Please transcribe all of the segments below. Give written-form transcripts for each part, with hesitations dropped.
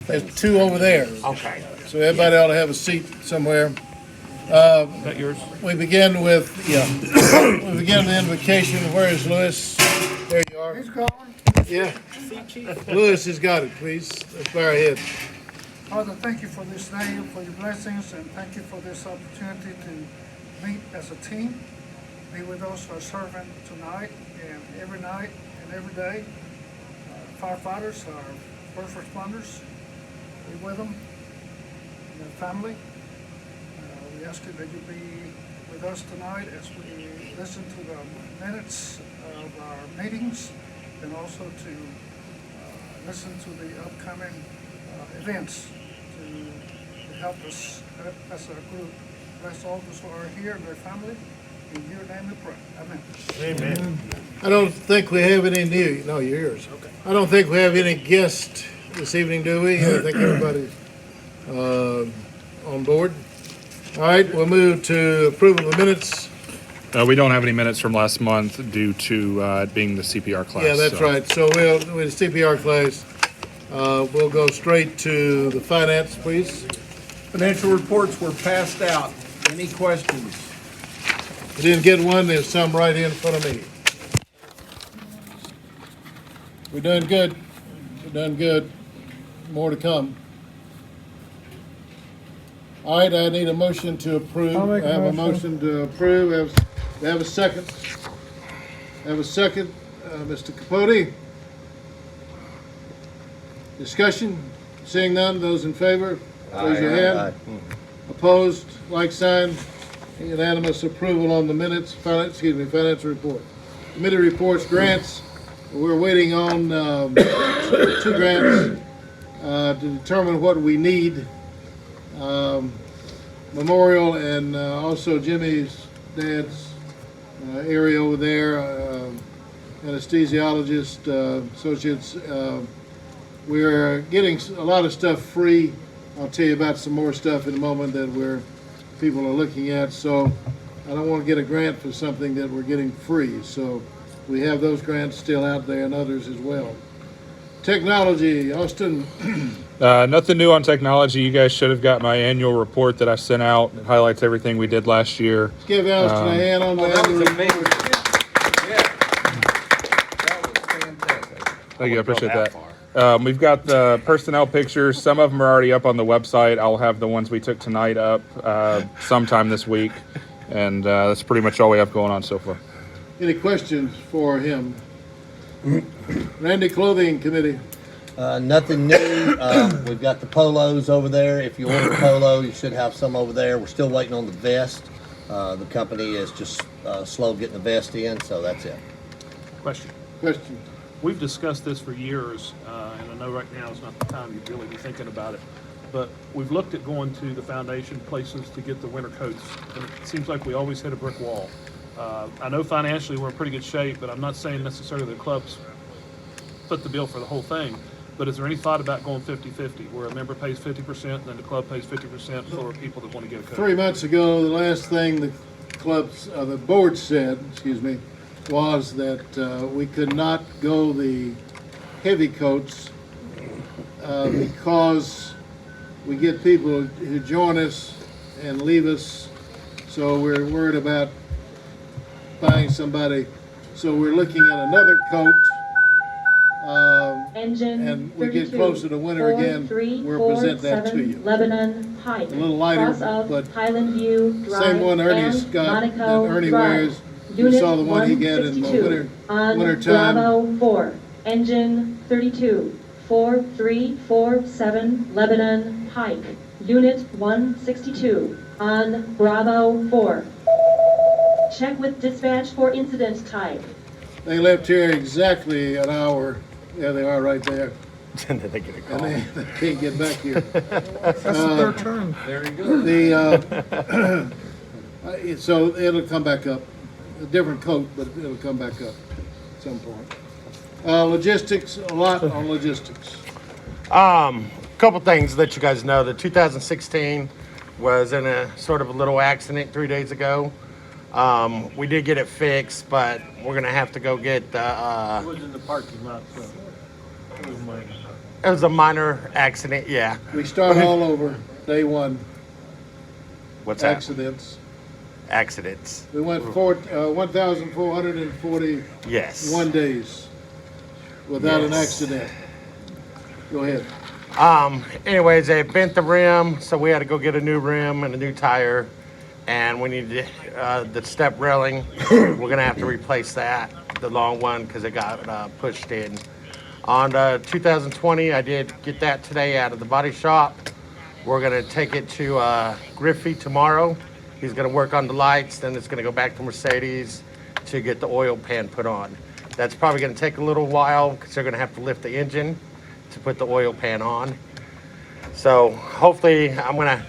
There's two over there, Okay. so everybody ought to have a seat somewhere. Is that yours? We begin with, we begin the invocation. Where is Lewis? There you are. He's gone. Yeah. Lewis has got it, please. Let's bow our heads. Father, thank you for this day, for your blessings, and thank you for this opportunity to meet as a team. Be with those who are serving tonight and every night and every day. Firefighters, our first responders, be with them and their family. We ask you that you be with us tonight as we listen to the minutes of our meetings and also to listen to the upcoming events to help us as a group. Bless all those who are here and their family. In your name we pray. Amen. Amen. I don't think we have any new, no, yours. Okay. I don't think we have any guests this evening, do we? I think everybody's on board. All right, we'll move to approval of the minutes. We don't have any minutes from last month due to it being the CPR class. Yeah, that's right. So with the CPR class, we'll go straight to the finance, please. Financial reports were passed out. Any questions? I didn't get one. There's some right here in front of me. We're doing good. We're doing good. More to come. All right, I need a motion to approve. I'll make a I have a motion. motion to approve. Have a second. Have a second. Mr. Capote. Discussion? Seeing none, those in favor, raise your hand. Opposed, like sign. Unanimous approval on the minutes, financial report. Committee reports, grants. We're waiting on two grants to determine what we need. Memorial and also Jimmy's dad's area over there, anesthesiologist, associates. We're getting a lot of stuff free. I'll tell you about some more stuff in a moment that people are looking at. So I don't want to get a grant for something that we're getting free. So we have those grants still out there and others as well. Technology, Austin. Nothing new on technology. You guys should have got my annual report that I sent out. It highlights everything we did last year. Let's give Austin a hand on the annual report. Thank you, I appreciate that. We've got the personnel pictures. Some of them are already up on the website. I'll have the ones we took tonight up sometime this week. And that's pretty much all we have going on so far. Any questions for him? Randy, Clothing Committee. Nothing new. We've got the polos over there. If you order a polo, you should have some over there. We're still waiting on the vest. The company is just slow getting the vest in, so that's it. Question. We've discussed this for years, and I know right now is not the time you'd really be thinking about it, but we've looked at going to the foundation places to get the winter coats, and it seems like we always hit a brick wall. I know financially we're in pretty good shape, but I'm not saying necessarily the clubs foot the bill for the whole thing. But is there any thought about going 50-50, where a member pays 50% and then the club pays 50% for people that want to get a coat? 3 months ago, the last thing the board said, was that we could not go the heavy coats because we get people who join us and leave us. So we're worried about buying somebody. So we're looking at another coat. And we get closer to winter again, we'll present that to you. Lebanon Pike. A little lighter, but Highland View Drive, same one Ernie's got, that Ernie wears. You saw the one he got in the winter time. Bravo 4, engine 32, 4347 Lebanon Pike, unit 162 on Bravo 4. Check with dispatch for incident type. They left here exactly an hour. Yeah, they are right there. And then they get a call. And they can't get back here. That's their turn. There you go. So it'll come back up. A different coat, but it'll come back up at some point. Logistics, a lot on logistics. Couple things to let you guys know. The 2016 was in a sort of a little accident 3 days ago. We did get it fixed, but we're gonna have to go get the. It was in the parking lot, so it was mine. It was a minor accident, yeah. We start all over, day one, What's that? accidents. Accidents. We went 1,441 Yes. days without an Yes. accident. Go ahead. Anyways, they bent the rim, so we had to go get a new rim and a new tire. And we needed the step railing. We're gonna have to replace that, the long one, because it got pushed in. On 2020, I did get that today out of the body shop. We're gonna take it to Griffey tomorrow. He's gonna work on the lights, then it's gonna go back to Mercedes to get the oil pan put on. That's probably gonna take a little while because they're gonna have to lift the engine to put the oil pan on. So hopefully, I'm gonna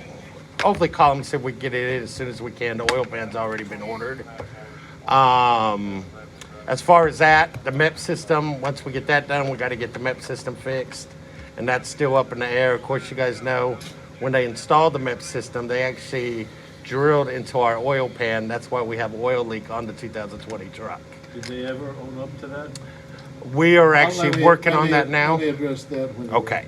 hopefully call them and see if we can get it in as soon as we can. The oil pan's already been ordered. As far as that, the MEP system, once we get that done, we got to get the MEP system fixed. And that's still up in the air. Of course, you guys know when they installed the MEP system, they actually drilled into our oil pan. That's why we have an oil leak on the 2020 truck. Did they ever own up to that? We are Let actually me- working let on me- that now. Let me address that. when- Okay.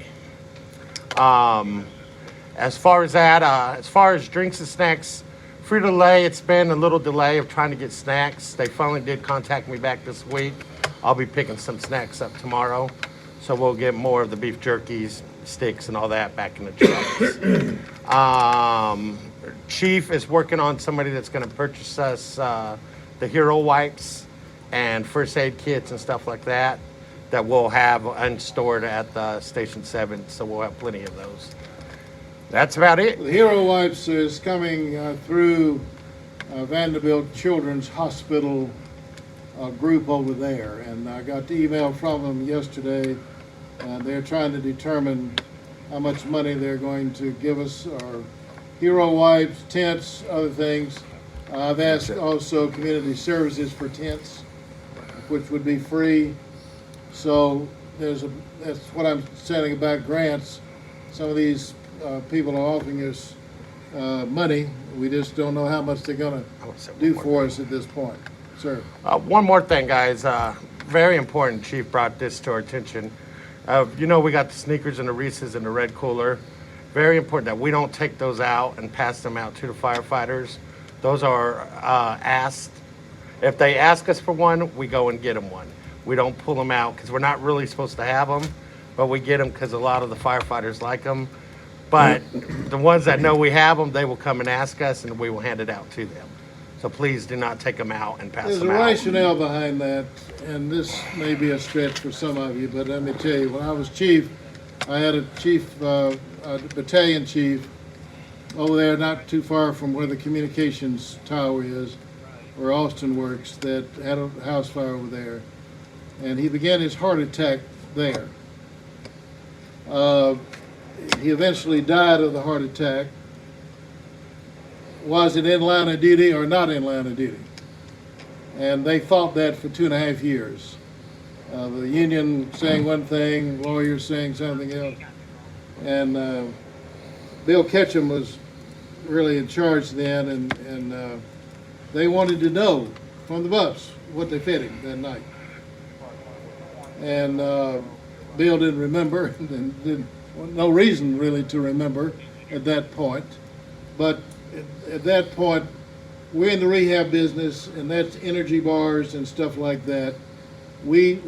As far as that, as far as drinks and snacks, Frito-Lay, it's been a little delay of trying to get snacks. They finally did contact me back this week. I'll be picking some snacks up tomorrow. So we'll get more of the beef jerkies, sticks, and all that back in the trucks. Chief is working on somebody that's going to purchase us the hero wipes and first aid kits and stuff like that we'll have unstored at the Station 7. So we'll have plenty of those. That's about it. The Hero Wipes is coming through Vanderbilt Children's Hospital group over there. And I got the email from them yesterday. They're trying to determine how much money they're going to give us, or Hero Wipes, tents, other things. I've asked also Community Services for tents, which would be free. So that's what I'm saying about grants. Some of these people are offering us money. We just don't know how much they're gonna do for us at this point. Sir. One more thing, guys. Very important. Chief brought this to our attention. You know, we got the sneakers and the Reese's and the red cooler. Very important that we don't take those out and pass them out to the firefighters. Those are asked. If they ask us for one, we go and get them one. We don't pull them out because we're not really supposed to have them, but we get them because a lot of the firefighters like them. But the ones that know we have them, they will come and ask us, and we will hand it out to them. So please do not take them out and pass There's a them out. rationale behind that, and this may be a stretch for some of you, but let me tell you, when I was chief, I had a battalion chief over there not too far from where the communications tower is, where Austin works, that had a house fire over there. And he began his heart attack there. He eventually died of the heart attack. Was it in line of duty or not in line of duty? And they fought that for 2.5 years. The union saying one thing, lawyers saying something else. And Bill Ketchum was really in charge then, and they wanted to know from the bus what they fed him that night. And Bill didn't remember, and no reason really to remember at that point. But at that point, we're in the rehab business, and that's energy bars and stuff like that. We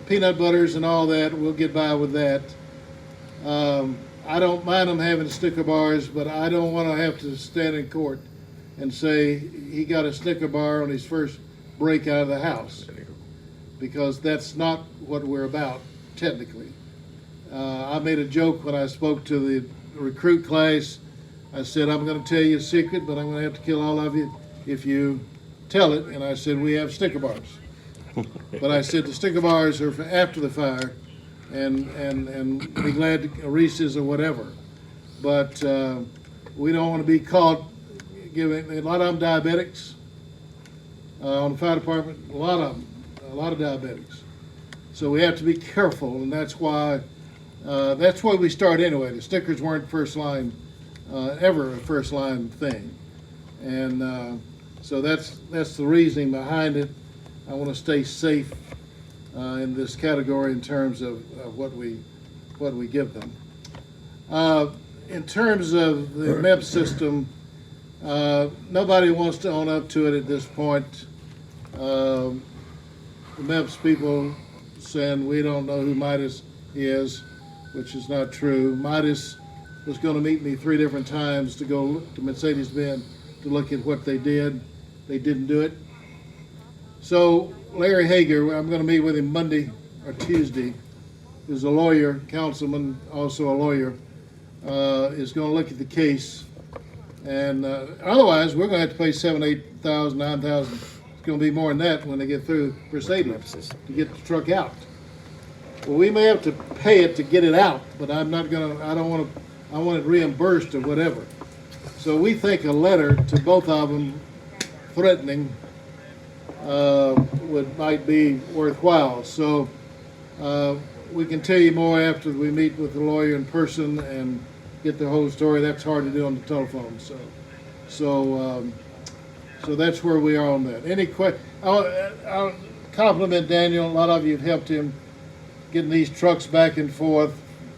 peanut butters and all that, we'll get by with that. I don't mind them having Snicker bars, but I don't want to have to stand in court and say he got a Snicker bar on his first break out of the house, because that's not what we're about, technically. I made a joke when I spoke to the recruit class. I said, I'm going to tell you a secret, but I'm going to have to kill all of you if you tell it. And I said, we have Snicker bars. But I said, the Snicker bars are for after the fire, and be glad to Reese's or whatever. But we don't want to be caught giving, a lot of them diabetics on the fire department, a lot of diabetics. So we have to be careful, and that's why we start anyway. The stickers weren't first line, ever a first line thing. And so that's the reasoning behind it. I want to stay safe in this category in terms of what we give them. In terms of the MEP system, nobody wants to own up to it at this point. The MEPS people saying we don't know who Midas is, which is not true. Midas was going to meet me 3 different times to go to Mercedes-Benz to look at what they did. They didn't do it. So Larry Hager, I'm going to meet with him Monday or Tuesday, who's a lawyer, councilman, also a lawyer, is going to look at the case. And otherwise, we're going to have to pay $7,000, $8,000, $9,000. It's going to be more than that when they get through Mercedes to get the truck out. Well, we may have to pay it to get it out, but I'm not going to, I want it reimbursed or whatever. So we think a letter to both of them threatening might be worthwhile. So we can tell you more after we meet with the lawyer in person and get the whole story. That's hard to do on the telephone. So that's where we are on that. Any questions? I'll compliment Daniel. A lot of you have helped him getting these trucks back and forth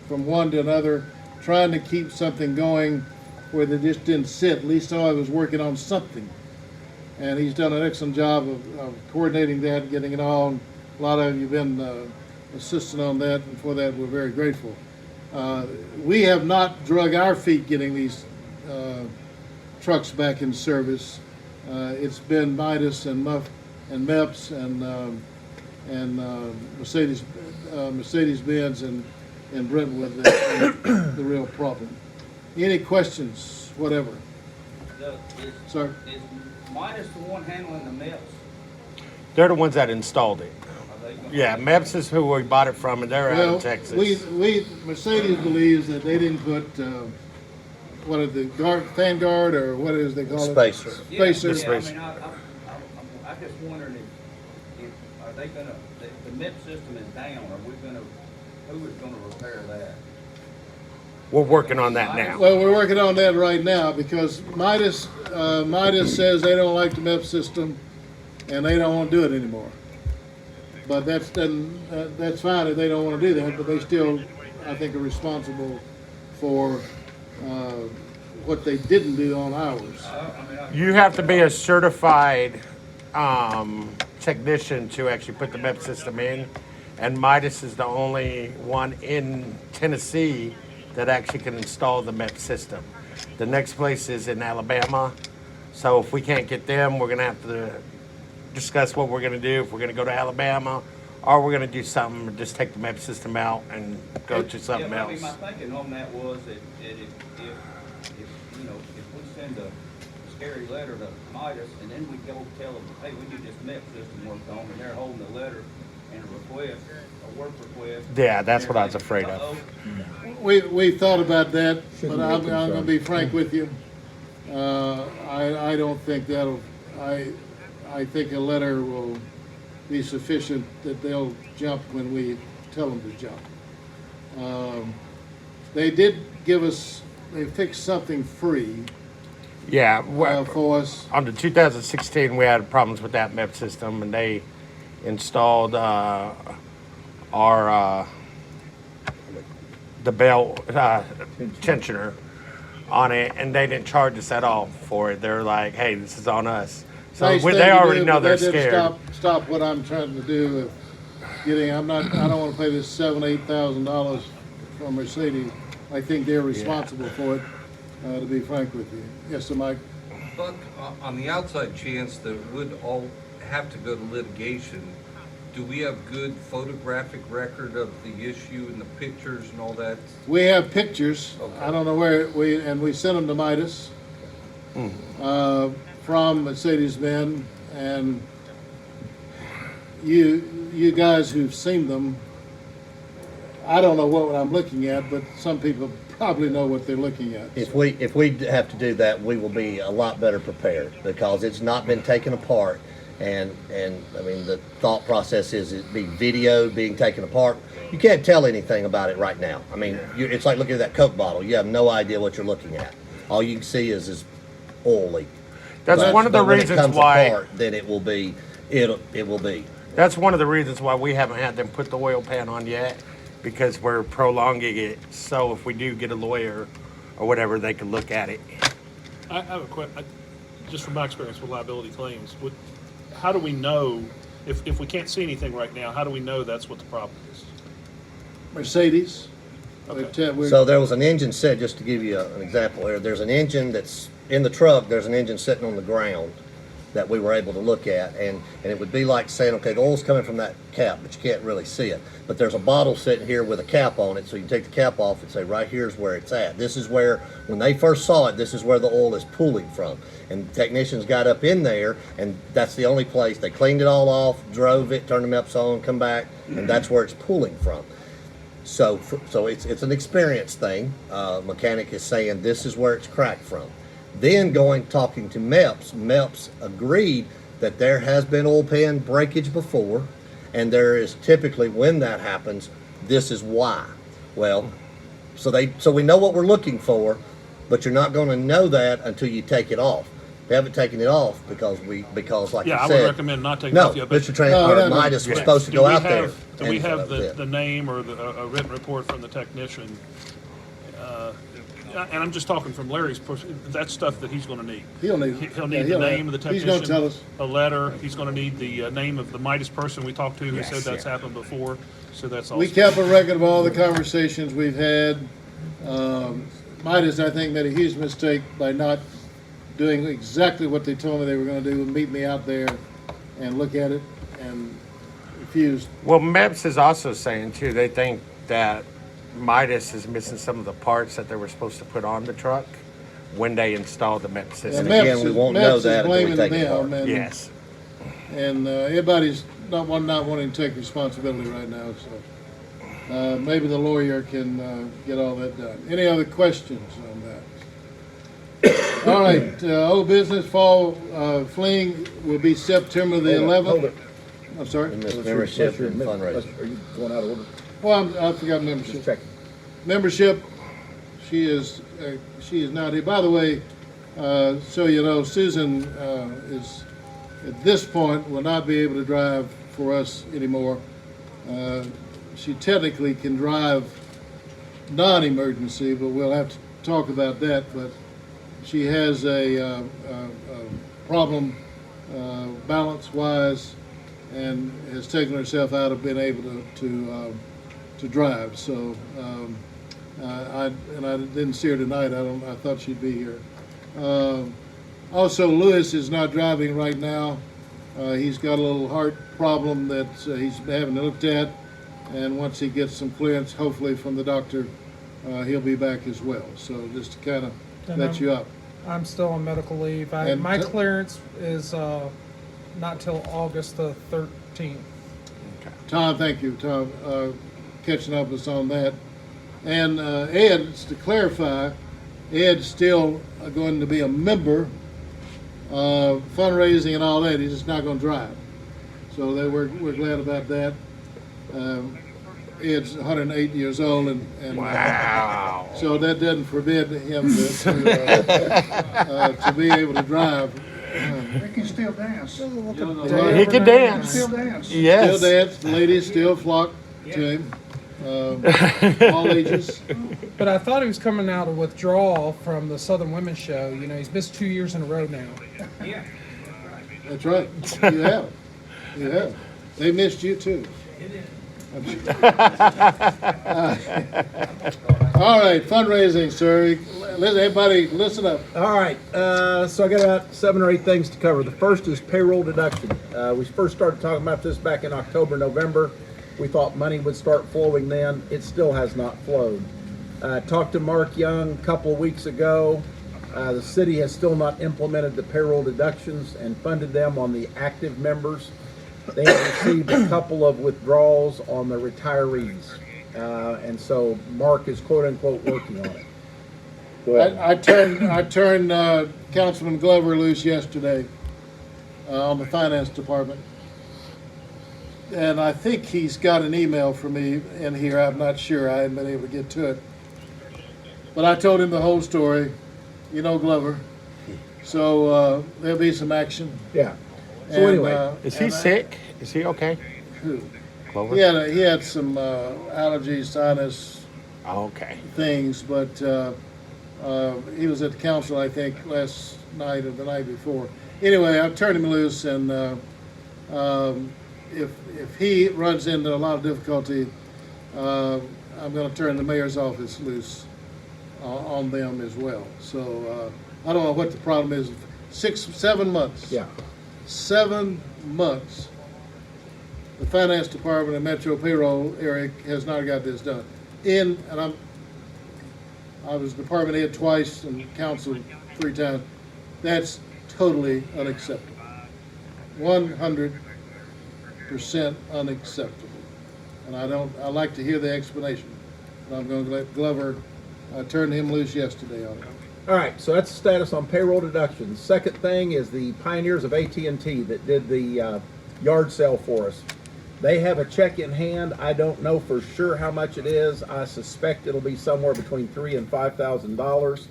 from one to another, trying to keep something going where they just didn't sit. At least I was working on something. And he's done an excellent job of coordinating that and getting it on. A lot of you have been assisting on that, and for that we're very grateful. We have not drug our feet getting these trucks back in service. It's been Midas and MEPS and Mercedes-Benz and Brentwood that's the real problem. Any questions, whatever? Sir? Is Midas the one handling the MEPS? They're the ones that installed it. Are they gonna- Yeah, MEPS is who we bought it from, and they're out Well, of Texas. Mercedes believes that they didn't put, what are the fan guard, or what is they call it? Spacer. Spacer. Yeah, I mean, I'm just wondering if are they gonna, the MEPS system is down, who is gonna repair that? We're working on that now. Well, we're working on that right now because Midas says they don't like the MEP system and they don't want to do it anymore. But that's fine if they don't want to do that, but they still, I think, are responsible for what they didn't do on ours. You have to be a certified technician to actually put the MEP system in, and Midas is the only one in Tennessee that actually can install the MEP system. The next place is in Alabama, so if we can't get them, we're gonna have to discuss what we're gonna do, if we're gonna go to Alabama, or we're gonna do something, just take the MEP system out and go to something Yeah, but I mean, else. my thinking on that was that if you know, if we send a scary letter to Midas and then we go tell them, hey, we need this MEP system worked on, and they're holding a letter and a request, a work request. Yeah, that's what I was afraid of. Uh-oh. We thought about that, but I'm going to be frank with you. I don't think that'll. I think a letter will be sufficient that they'll jump when we tell them to jump. They did give us. They fixed something free Yeah, for us. on the 2016, we had problems with that MEP system, and they installed the bell tensioner on it, and they didn't charge us at all for it. They're like, "Hey, this is on us." So Nice thing they to already do, know but they're that didn't scared. Stop what I'm trying to do with getting. I don't want to pay this $7,000-8,000 for Mercedes. I think they're responsible for it. To be frank with you, yes, sir, Mike. Buck, on the outside chance that would all have to go to litigation, do we have good photographic record of the issue and the pictures and all that? We have pictures. Okay. I don't know where we sent them to Midas from Mercedes-Benz, and you guys who've seen them, I don't know what I'm looking at, but some people probably know what they're looking at. If we have to do that, we will be a lot better prepared because it's not been taken apart. And I mean, the thought process is it be video being taken apart. You can't tell anything about it right now. I mean, it's like looking at that Coke bottle. You have no idea what you're looking at. All you can see is oil leak. That's one of the when reasons it comes why. apart, then it will be. That's one of the reasons why we haven't had them put the oil pan on yet, because we're prolonging it. So if we do get a lawyer or whatever, they can look at it. I have a question, just from my experience with liability claims, how do we know, if we can't see anything right now, how do we know that's what the problem is? Mercedes. Okay. So there was an engine set, just to give you an example here, there's an engine that's in the truck, there's an engine sitting on the ground that we were able to look at, and it would be like saying, okay, the oil's coming from that cap, but you can't really see it. But there's a bottle sitting here with a cap on it, so you can take the cap off and say, right here's where it's at. This is where, when they first saw it, this is where the oil is pooling from. And technicians got up in there, and that's the only place. They cleaned it all off, drove it, turned the MEPS on, come back, and that's where it's pooling from. So it's an experience thing. Mechanic is saying this is where it's cracked from. Then talking to MEPS agreed that there has been oil pan breakage before, and there is typically, when that happens, this is why. Well, so we know what we're looking for, but you're not going to know that until you take it off. We haven't taken it off because like Yeah, you I said. would recommend not taking it off yet. But Mr. Transport Midas was supposed to go out there. Do we and, have yeah. the name or a written report from the technician? And I'm just talking from Larry's, that's stuff that he's gonna need. He'll need. He'll need the name of the He's technician. gonna tell us. A letter, he's gonna need the name of the Midas person we talked to who Yes, said that's yeah. happened before, so that's also. We kept a record of all the conversations we've had. Midas, I think, made a huge mistake by not doing exactly what they told me they were gonna do, meet me out there and look at it, and refused. Well, MEPS is also saying too, they think that Midas is missing some of the parts that they were supposed to put on the truck when they installed the MEPS system. And again, we won't know that until we take it apart. And, Yes. and everybody's not wanting to take responsibility right now, so maybe the lawyer can get all that done. Any other questions on that? All right, old business fall fleeing will be September the 11th. Hold it. I'm sorry. And this membership and Are fundraising. you going out of order? Well, I forgot membership. Just checking. Membership, she is not here. By the way, so you know, Susan is at this point will not be able to drive for us anymore. She technically can drive non-emergency, but we'll have to talk about that. But she has a problem balance-wise, and has taken herself out of being able to drive. So I didn't see her tonight. I thought she'd be here. Also, Lewis is not driving right now. He's got a little heart problem that he's having looked at, and once he gets some clearance, hopefully from the doctor, he'll be back as well. So just to kind of let you up. I'm still on medical leave. And My clearance is not till August the 13th. Tom, thank you, Tom, catching up with us on that. And Ed, just to clarify, Ed's still going to be a member, fundraising and all that. He's just not going to drive. So we're glad about that. Ed's 108 years old, and Wow. so that doesn't forbid him to be able to drive. They can still dance. He can dance. Still dance. Yes. Still dance. The ladies still flock to him. All ages. But I thought he was coming out of withdrawal from the Southern Women's Show. You know, he's missed 2 years in a row now. That's right. You have. You have. They missed you too. All right, fundraising, sir. Everybody, listen up. All right, so I got about 7 or 8 things to cover. The first is payroll deduction. We first started talking about this back in October, November. We thought money would start flowing then. It still has not flowed. Talked to Mark Young a couple of weeks ago. The city has still not implemented the payroll deductions and funded them on the active members. They have received a couple of withdrawals on the retirees. And so Mark is quote unquote working on it. I turned Councilman Glover loose yesterday on the finance department. And I think he's got an email from me in here. I'm not sure. I haven't been able to get to it. But I told him the whole story. You know Glover. So there'll be some action. Yeah. So anyway, Is he sick? Is he okay? Who? Clover? He had some allergies, sinus Okay. things, but he was at the council, I think, last night or the night before. Anyway, I've turned him loose, and if he runs into a lot of difficulty, I'm going to turn the mayor's office loose on them as well. So I don't know what the problem is. 7 months. yeah. 7 months. The finance department and Metro payroll, Eric, has not got this done. I was department head twice and council 3 times. That's totally unacceptable. 100% unacceptable. And I like to hear the explanation. But I'm going to let Glover, I turned him loose yesterday on it. All right, so that's the status on payroll deductions. Second thing is the Pioneers of AT&T that did the yard sale for us. They have a check in hand. I don't know for sure how much it is. I suspect it'll be somewhere between $3,000 and $5,000,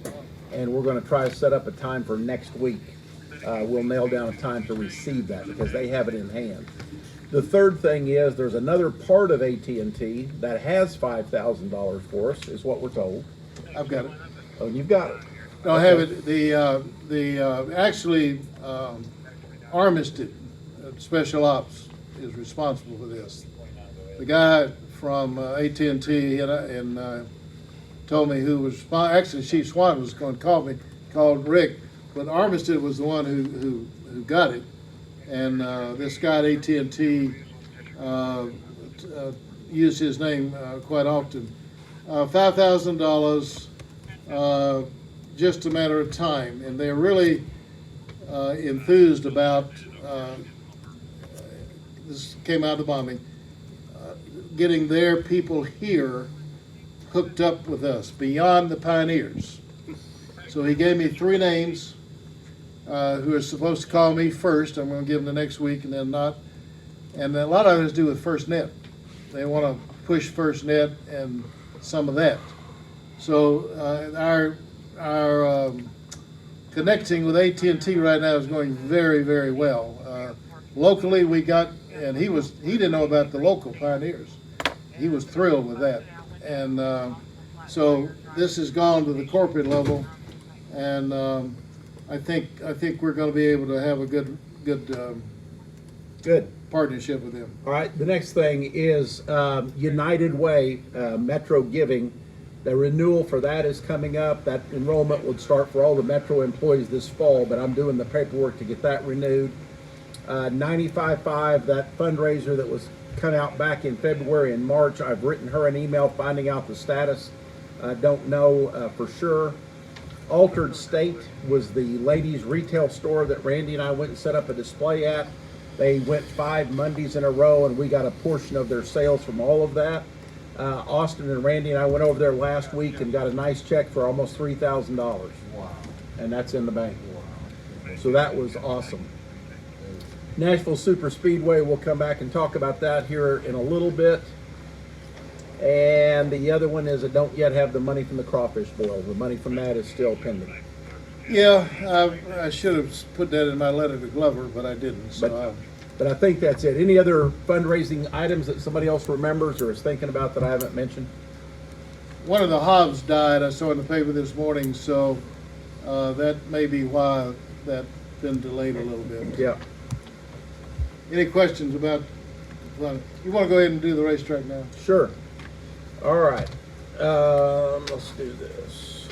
and we're going to try to set up a time for next week. We'll nail down a time to receive that because they have it in hand. The third thing is there's another part of AT&T that has $5,000 for us, is what we're told. I've got it. Oh, you've got it. No, I have it. Actually, Armistead, Special Ops, is responsible for this. The guy from AT&T and told me who was actually Chief Swan was going to call me, called Rick, but Armistead was the one who got it, and this guy at AT&T used his name quite often. $5,000. Just a matter of time, and they're really enthused about this came out of the bombing, getting their people here hooked up with us beyond the Pioneers. So he gave me 3 names who are supposed to call me first. I'm going to give them the next week, and then not. And a lot of it has to do with FirstNet. They want to push FirstNet and some of that. So our connecting with AT&T right now is going very, very well. Locally, we got, and he didn't know about the local Pioneers. He was thrilled with that, and so this has gone to the corporate level, and I think we're going to be able to have a good partnership with them. All right, the next thing is United Way, Metro Giving. The renewal for that is coming up. That enrollment would start for all the Metro employees this fall, but I'm doing the paperwork to get that renewed. 95.5, that fundraiser that was cut out back in February and March, I've written her an email finding out the status. I don't know for sure. Altered State was the ladies' retail store that Randy and I went and set up a display at. They went 5 Mondays in a row, and we got a portion of their sales from all of that. Austin and Randy and I went over there last week and got a nice check for almost $3,000. Wow. And that's in the bank. Wow. So that was awesome. Nashville Super Speedway, we'll come back and talk about that here in a little bit. And the other one is I don't yet have the money from the crawfish boil. The money from that is still pending. Yeah, I should have put that in my letter to Glover, but I didn't. So But I think that's it. Any other fundraising items that somebody else remembers or is thinking about that I haven't mentioned? One of the Hobbs died. I saw in the paper this morning, so that may be why that's been delayed a little bit. Yeah. Any questions about? You want to go ahead and do the racetrack now? Sure. All right. Let's do this.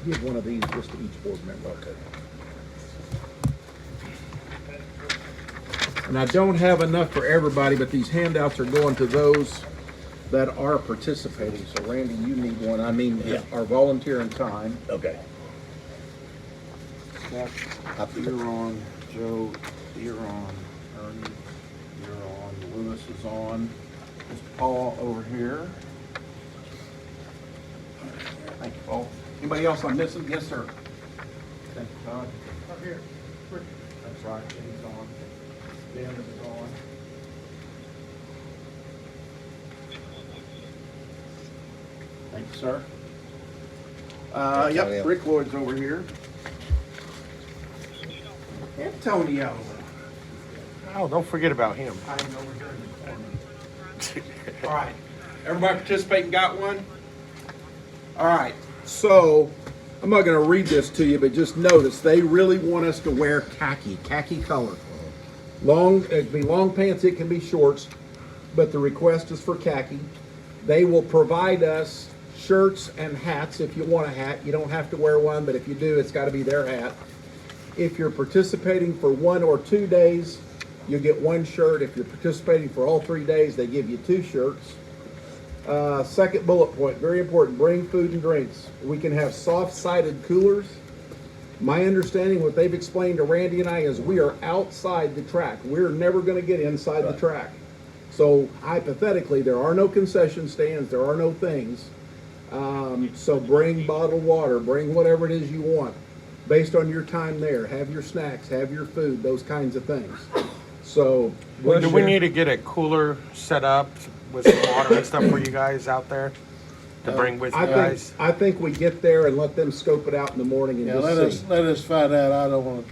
Give one of these just to each board member. Okay. And I don't have enough for everybody, but these handouts are going to those that are participating. So Randy, you need one. I mean, are volunteering time. Okay. Steph, you're on. Joe, you're on. Ernie, you're on. Lewis is on. Mr. Paul over here. Thank you, Paul. Anybody else I'm missing? Yes, sir. Thank you, Todd. Up here. That's right. He's on. Dan is on. Thank you, sir. Yep, Rick Lloyd's over here. Antonio. Oh, don't forget about him. I ain't over here in the corner. All right, everybody participating got one? All right, so I'm not gonna read this to you, but just notice, they really want us to wear khaki color. It can be long pants, it can be shorts, but the request is for khaki. They will provide us shirts and hats if you want a hat. You don't have to wear one, but if you do, it's gotta be their hat. If you're participating for 1 or 2 days, you get 1 shirt. If you're participating for all 3 days, they give you 2 shirts. Second bullet point, very important, bring food and drinks. We can have soft-sided coolers. My understanding, what they've explained to Randy and I, is we are outside the track. We're never gonna get inside the track. So hypothetically, there are no concession stands, there are no things. So bring bottled water, bring whatever it is you want, based on your time there. Have your snacks, have your food, those kinds of things. So. Do we need to get a cooler set up with some water and stuff for you guys out there to bring with you guys? I think we get there and let them scope it out in the morning and Yeah, just see. let us find out. I don't want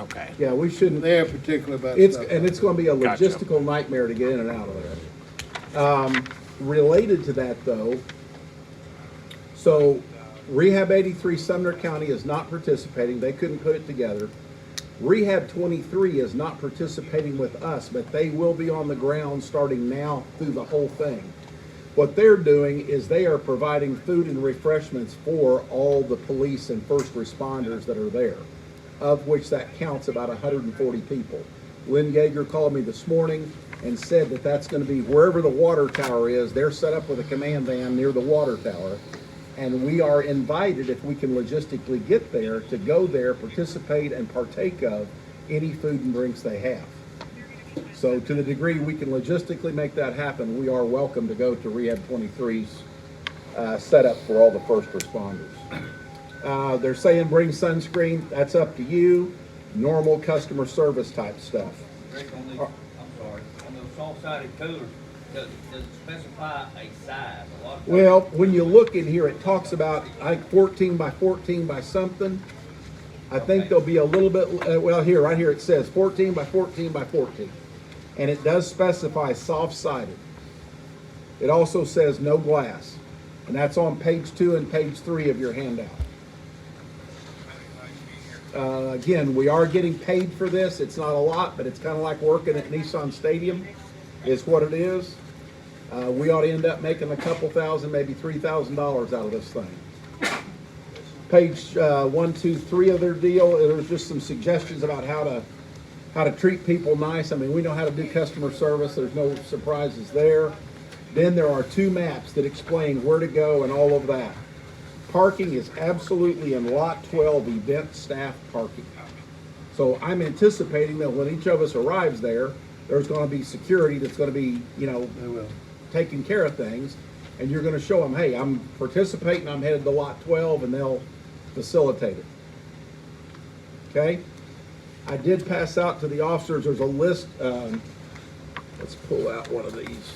Okay. Yeah, we shouldn't. they're particular about It's, stuff. and it's gonna be a Gotcha. logistical nightmare to get in and out of there. Related to that though, so Rehab 83 Sumner County is not participating, they couldn't put it together. Rehab 23 is not participating with us, but they will be on the ground starting now through the whole thing. What they're doing is they are providing food and refreshments for all the police and first responders that are there, of which that counts about 140 people. Lynn Yeager called me this morning and said that that's going to be wherever the water tower is. They're set up with a command van near the water tower. And we are invited, if we can logistically get there, to go there, participate, and partake of any food and drinks they have. So to the degree we can logistically make that happen, we are welcome to go to Rehab 23's setup for all the first responders. They're saying bring sunscreen, that's up to you. Normal customer service type stuff. Rick, I'm sorry, on those soft-sided coolers, does it specify a size? A lot of times- Well, when you look in here, it talks about, I think 14 by 14 by something. I think there'll be a little bit, well, here, right here, it says 14 by 14 by 14. And it does specify soft-sided. It also says no glass. And that's on page 2 and page 3 of your handout. Again, we are getting paid for this. It's not a lot, but it's kind of like working at Nissan Stadium, is what it is. We ought to end up making a couple thousand, maybe $3,000 out of this thing. Page 1, 2, 3 of their deal, there's just some suggestions about how to treat people nice. I mean, we know how to do customer service. There's no surprises there. Then there are 2 maps that explain where to go and all of that. Parking is absolutely in lot 12, event staff parking. So I'm anticipating that when each of us arrives there, there's going to be security that's going to be, taking care of things. And you're going to show them, hey, I'm participating, I'm headed to lot 12, and they'll facilitate it. Okay? I did pass out to the officers, there's a list. Let's pull out one of these.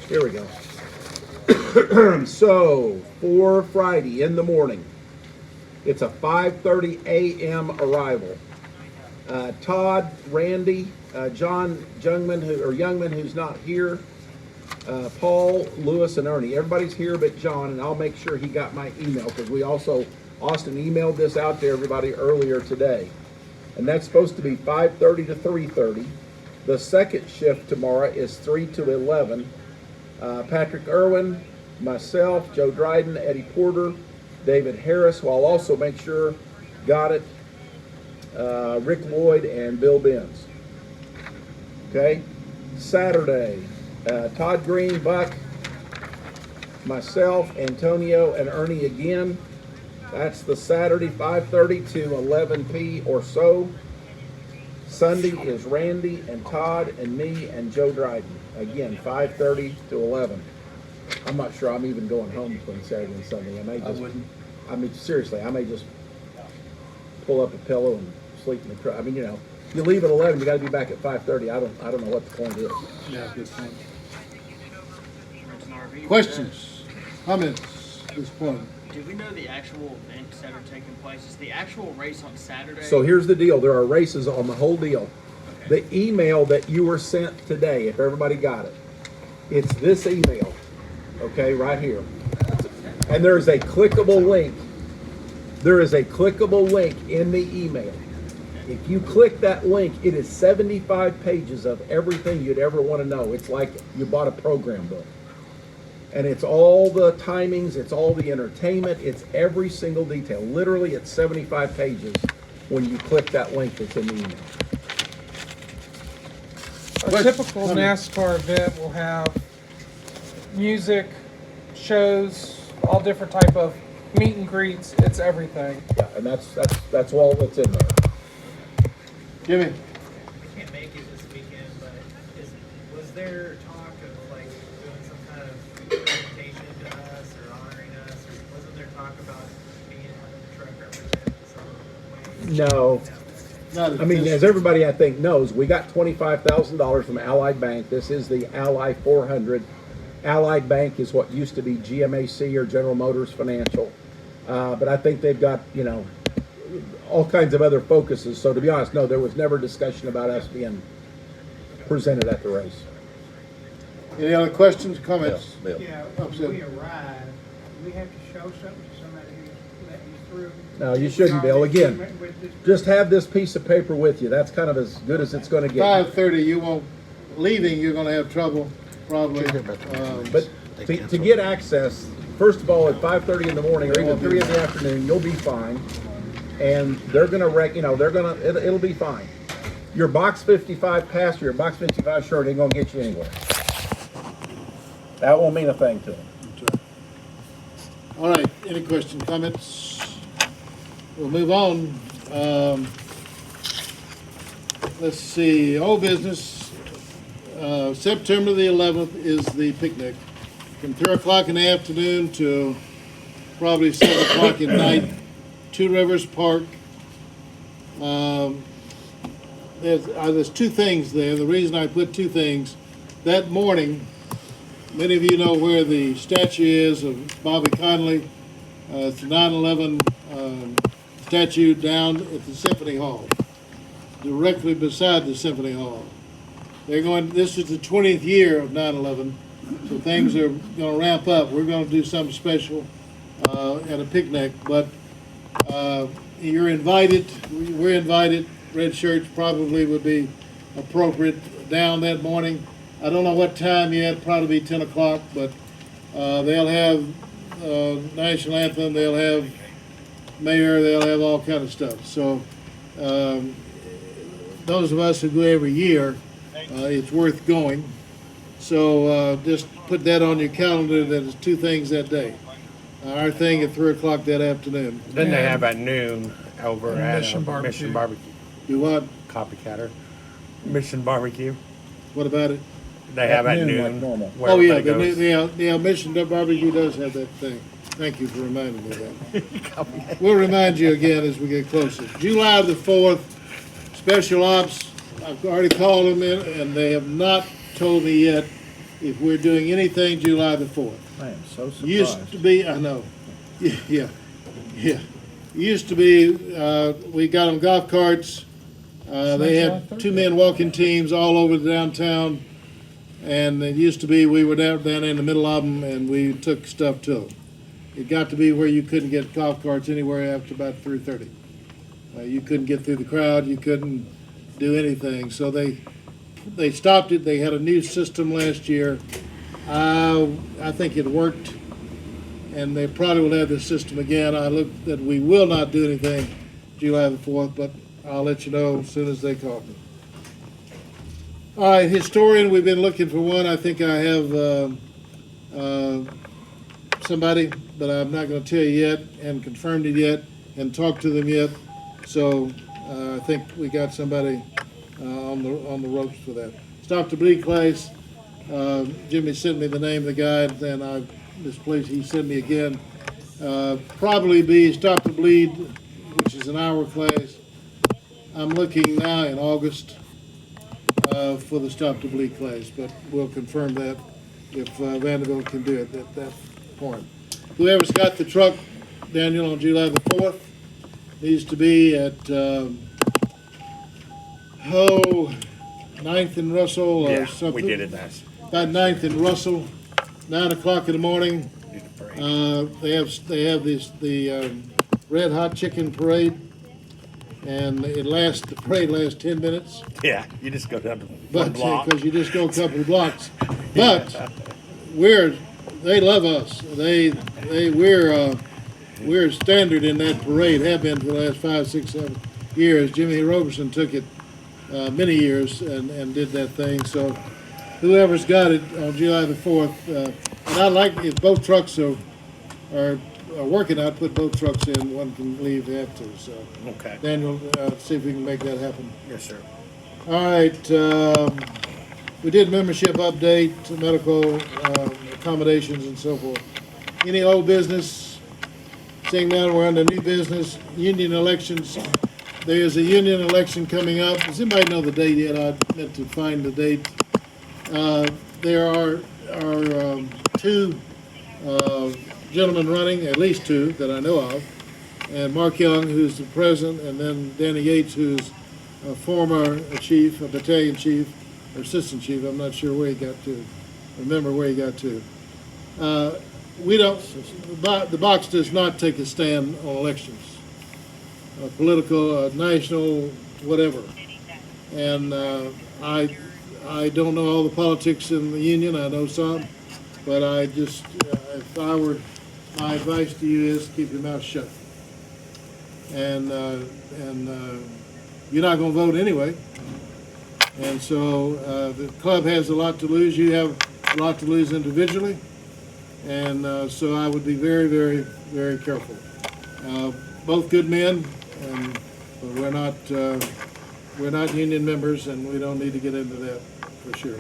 Here we go. So, for Friday in the morning, it's a 5:30 a.m. arrival. Todd, Randy, John Youngman, who's not here, Paul, Lewis, and Ernie. Everybody's here but John, and I'll make sure he got my email, because Austin emailed this out to everybody earlier today. And that's supposed to be 5:30 to 3:30. The second shift tomorrow is 3 to 11. Patrick Irwin, myself, Joe Dryden, Eddie Porter, David Harris, who I'll also make sure got it, Rick Lloyd, and Bill Benz. Okay? Saturday, Todd Green, Buck, myself, Antonio, and Ernie again. That's the Saturday, 5:30 to 11 p. or so. Sunday is Randy and Todd and me and Joe Dryden. Again, 5:30 to 11. I'm not sure I'm even going home between Saturday and Sunday. I mean, seriously, I may just pull up a pillow and sleep in the truck. I mean, you leave at 11, you got to be back at 5:30. I don't know what the point is. Yeah, good point. Questions, comments at this point? Do we know the actual events that are taking place? Is the actual race on Saturday? So here's the deal, there are races on the whole deal. The email that you were sent today, if everybody got it, it's this email, okay, right here. And there is a clickable link. There is a clickable link in the email. If you click that link, it is 75 pages of everything you'd ever want to know. It's like you bought a program book. And it's all the timings, it's all the entertainment, it's every single detail. Literally, it's 75 pages when you click that link that's in the email. A typical NASCAR event will have music, shows, all different type of meet and greets. It's everything. Yeah, and that's all that's in there. Jimmy? I can't make it this weekend, but was there talk of like doing some kind of presentation to us or honoring us, or wasn't there talk about being a truck representative in some way? No. Not I mean, as everybody I think knows, we got $25,000 from Allied Bank. This is the Ally 400. Allied Bank is what used to be GMAC or General Motors Financial. But I think they've got, you know, all kinds of other focuses. So to be honest, no, there was never discussion about us being presented at the race. Any other questions, comments? Bill. Yeah, Upset. when we arrive, do we have to show something to somebody who's letting you through? No, you shouldn't, Bill. Again, With this- just have this piece of paper with you. That's kind of as good as it's going to get. 5:30, you won't, leaving, you're gonna have trouble, probably. But to get access, first of all, at 5:30 in the morning or even 3 in the afternoon, you'll be fine. And they're gonna it'll be fine. Your box 55 pass or your box 55 shirt ain't gonna get you anywhere. That won't mean a thing to them. All right, any questions, comments? We'll move on. Let's see, old business. September the 11th is the picnic. From 3 o'clock in the afternoon to probably 7 o'clock at night. Two Rivers Park. There's two things there. The reason I put two things, that morning, many of you know where the statue is of Bobby Connolly. It's the 9/11 statue down at the Symphony Hall, directly beside the Symphony Hall. This is the 20th year of 9/11, so things are going to ramp up. We're going to do something special at a picnic, but you're invited. We're invited. Red shirts probably would be appropriate down that morning. I don't know what time yet, probably 10 o'clock, but they'll have national anthem, they'll have mayor, they'll have all kind of stuff. So those of us who go every year, it's worth going. So just put that on your calendar, that is two things that day. Our thing at 3 o'clock that afternoon. Then they have at noon over at Mission Barbecue. Mission Barbecue. Do what? Copycatter. Mission Barbecue. What about it? They have at noon, noon. like normal. where Oh, yeah, everybody goes. the Mission Barbecue does have that thing. Thank you for reminding me of that. We'll remind you again as we get closer. July the 4th, Special Ops, I've already called them in, and they have not told me yet if we're doing anything July the 4th. I am so surprised. Used to be, I know, yeah. Used to be, we got on golf carts. They had two-man walking teams all over the downtown. And it used to be, we were down in the middle of them and we took stuff to them. It got to be where you couldn't get golf carts anywhere after about 3:30. You couldn't get through the crowd, you couldn't do anything. So they stopped it. They had a new system last year. I think it worked, and they probably will have this system again. I look that we will not do anything July the 4th, but I'll let you know as soon as they call me. All right, historian, we've been looking for one. I think I have somebody, but I'm not going to tell you yet and confirmed it yet and talked to them yet. So I think we got somebody on the ropes for that. Stop the Bleed class. Jimmy sent me the name of the guy, and I misplaced. He sent me again. Probably be Stop the Bleed, which is an hour class. I'm looking now in August for the Stop the Bleed class, but we'll confirm that if Vanderbilt can do it at that point. Whoever's got the truck Daniel, on July the 4th. Needs to be at, 9th and Russell or something. we did it nice. About 9th and Russell, 9 o'clock in the morning. They have the Red Hot Chicken Parade, and the parade lasts 10 minutes. Yeah, you just go down to But because you just go a couple of blocks, but they love us. We're standard in that parade. Have been for the last 5, 6, 7 years. Jimmy Roberson took it many years and did that thing. So whoever's got it on July the 4th, and I like if both trucks are working out, put both trucks in. One can leave that too. So Okay. Daniel, see if we can make that happen. Yes, sir. All right, we did membership update, medical accommodations and so forth. Any old business? Seeing now we're under new business, union elections. There is a union election coming up. Does anybody know the date yet? I meant to find the date. There are two gentlemen running, at least two that I know of, and Mark Young, who's the president, and then Danny Yates, who's a former chief, a battalion chief, or assistant chief. I'm not sure where he got to. Remember where he got to. The box does not take a stand on elections, political, national, whatever. And I don't know all the politics in the union. I know some, but if I were, my advice to you is keep your mouth shut. And you're not going to vote anyway. And so the club has a lot to lose. You have a lot to lose individually. And so I would be very, very, very careful. Both good men, but we're not union members, and we don't need to get into that for sure.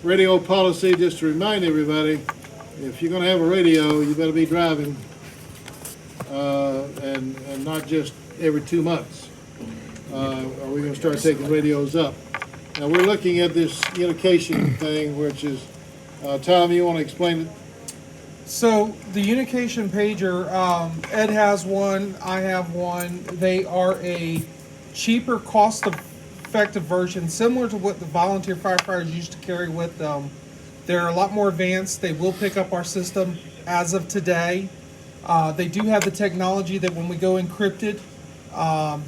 Radio policy, just to remind everybody, if you're going to have a radio, you better be driving, and not just every 2 months. Are we going to start taking radios up? Now we're looking at this unification thing, which is, Tom, you want to explain it? So the Unication pager, Ed has one, I have one. They are a cheaper, cost-effective version, similar to what the volunteer firefighters used to carry with them. They're a lot more advanced. They will pick up our system as of today. They do have the technology that when we go encrypted,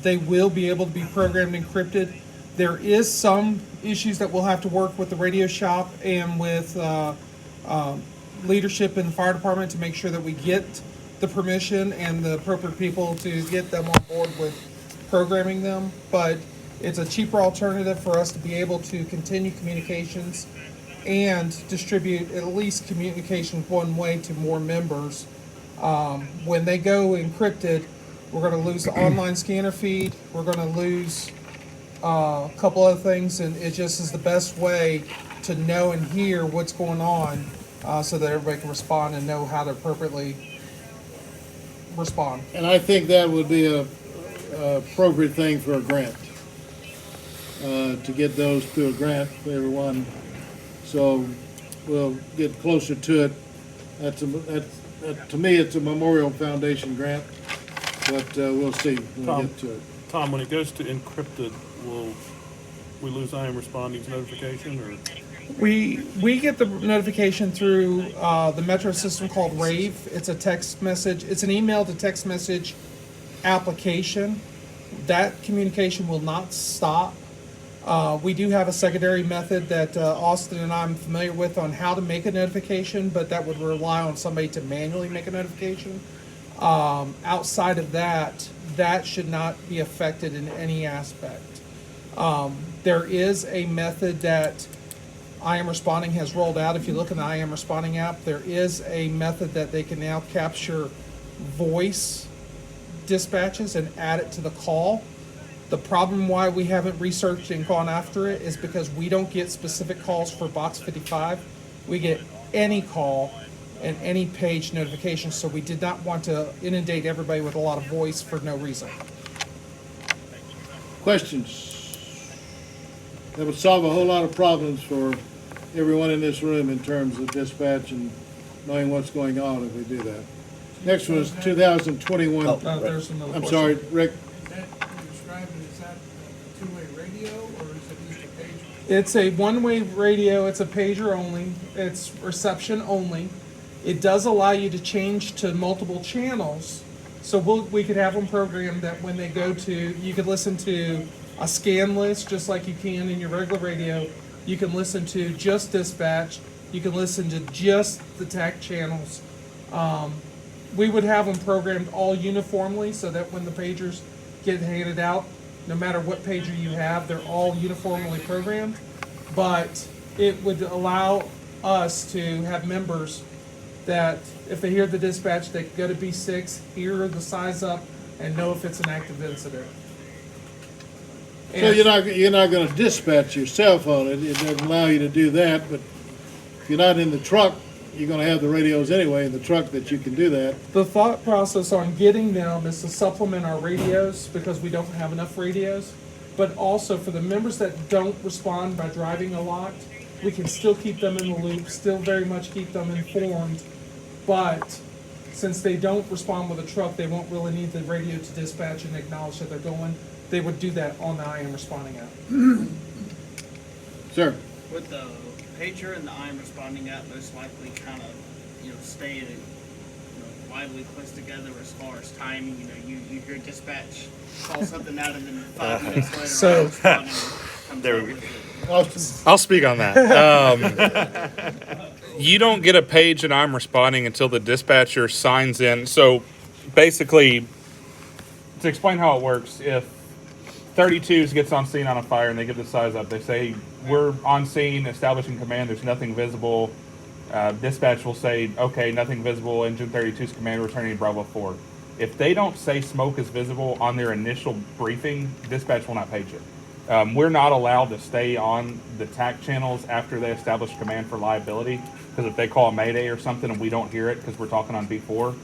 they will be able to be programmed encrypted. There is some issues that we'll have to work with the radio shop and with leadership in the fire department to make sure that we get the permission and the appropriate people to get them on board with programming them. But it's a cheaper alternative for us to be able to continue communications and distribute at least communications one way to more members. When they go encrypted, we're going to lose the online scanner feed. We're going to lose a couple other things, and it just is the best way to know and hear what's going on, so that everybody can respond and know how to appropriately respond. And I think that would be a appropriate thing for a grant, to get those through a grant for everyone. So we'll get closer to it. To me, it's a Memorial Foundation grant, but we'll see when we get to it. Tom, when it goes to encrypted, will we lose I am responding's notification, or? We get the notification through the Metro system called Rave. It's a text message. It's an email to text message application. That communication will not stop. We do have a secondary method that Austin and I'm familiar with on how to make a notification, but that would rely on somebody to manually make a notification. Outside of that, that should not be affected in any aspect. There is a method that I Am Responding has rolled out. If you look in the I Am Responding app, there is a method that they can now capture voice dispatches and add it to the call. The problem why we haven't researched and gone after it is because we don't get specific calls for Box 55. We get any call and any page notification, so we did not want to inundate everybody with a lot of voice for no reason. Questions? That would solve a whole lot of problems for everyone in this room in terms of dispatch and knowing what's going on if we do that. Next one is 2021. Oh. There's another I'm question. sorry, Rick. Is that you're describing, is that a two-way radio or is it just a pager? It's a one-way radio. It's a pager only. It's reception only. It does allow you to change to multiple channels. So we could have them programmed that when they go to, you could listen to a scan list just like you can in your regular radio. You can listen to just dispatch. You can listen to just the TAC channels. We would have them programmed all uniformly so that when the pagers get handed out, no matter what pager you have, they're all uniformly programmed. But it would allow us to have members that if they hear the dispatch, they go to B6, hear the size up, and know if it's an active incident. So you're not going to dispatch your cell phone. It doesn't allow you to do that. But if you're not in the truck, you're going to have the radios anyway in the truck that you can do that. The thought process on getting them is to supplement our radios because we don't have enough radios. But also for the members that don't respond by driving a lot, we can still keep them in the loop, still very much keep them informed. But since they don't respond with a truck, they won't really need the radio to dispatch and acknowledge that they're going. They would do that on the I am responding app. Sir. With the pager and the I am responding app, most likely kind of, stay widely close together as far as timing. You hear dispatch call something out and then 5 minutes later, So- I am responding comes There out we with it. I'll speak on that. You don't get a page and I'm responding until the dispatcher signs in. So basically, to explain how it works, if 32s gets on scene on a fire and they give the size up, they say, we're on scene, establishing command, there's nothing visible. Dispatch will say, okay, nothing visible, engine 32's command returning Bravo 4. If they don't say smoke is visible on their initial briefing, dispatch will not page it. We're not allowed to stay on the TAC channels after they establish command for liability, because if they call a mayday or something and we don't hear it because we're talking on B4,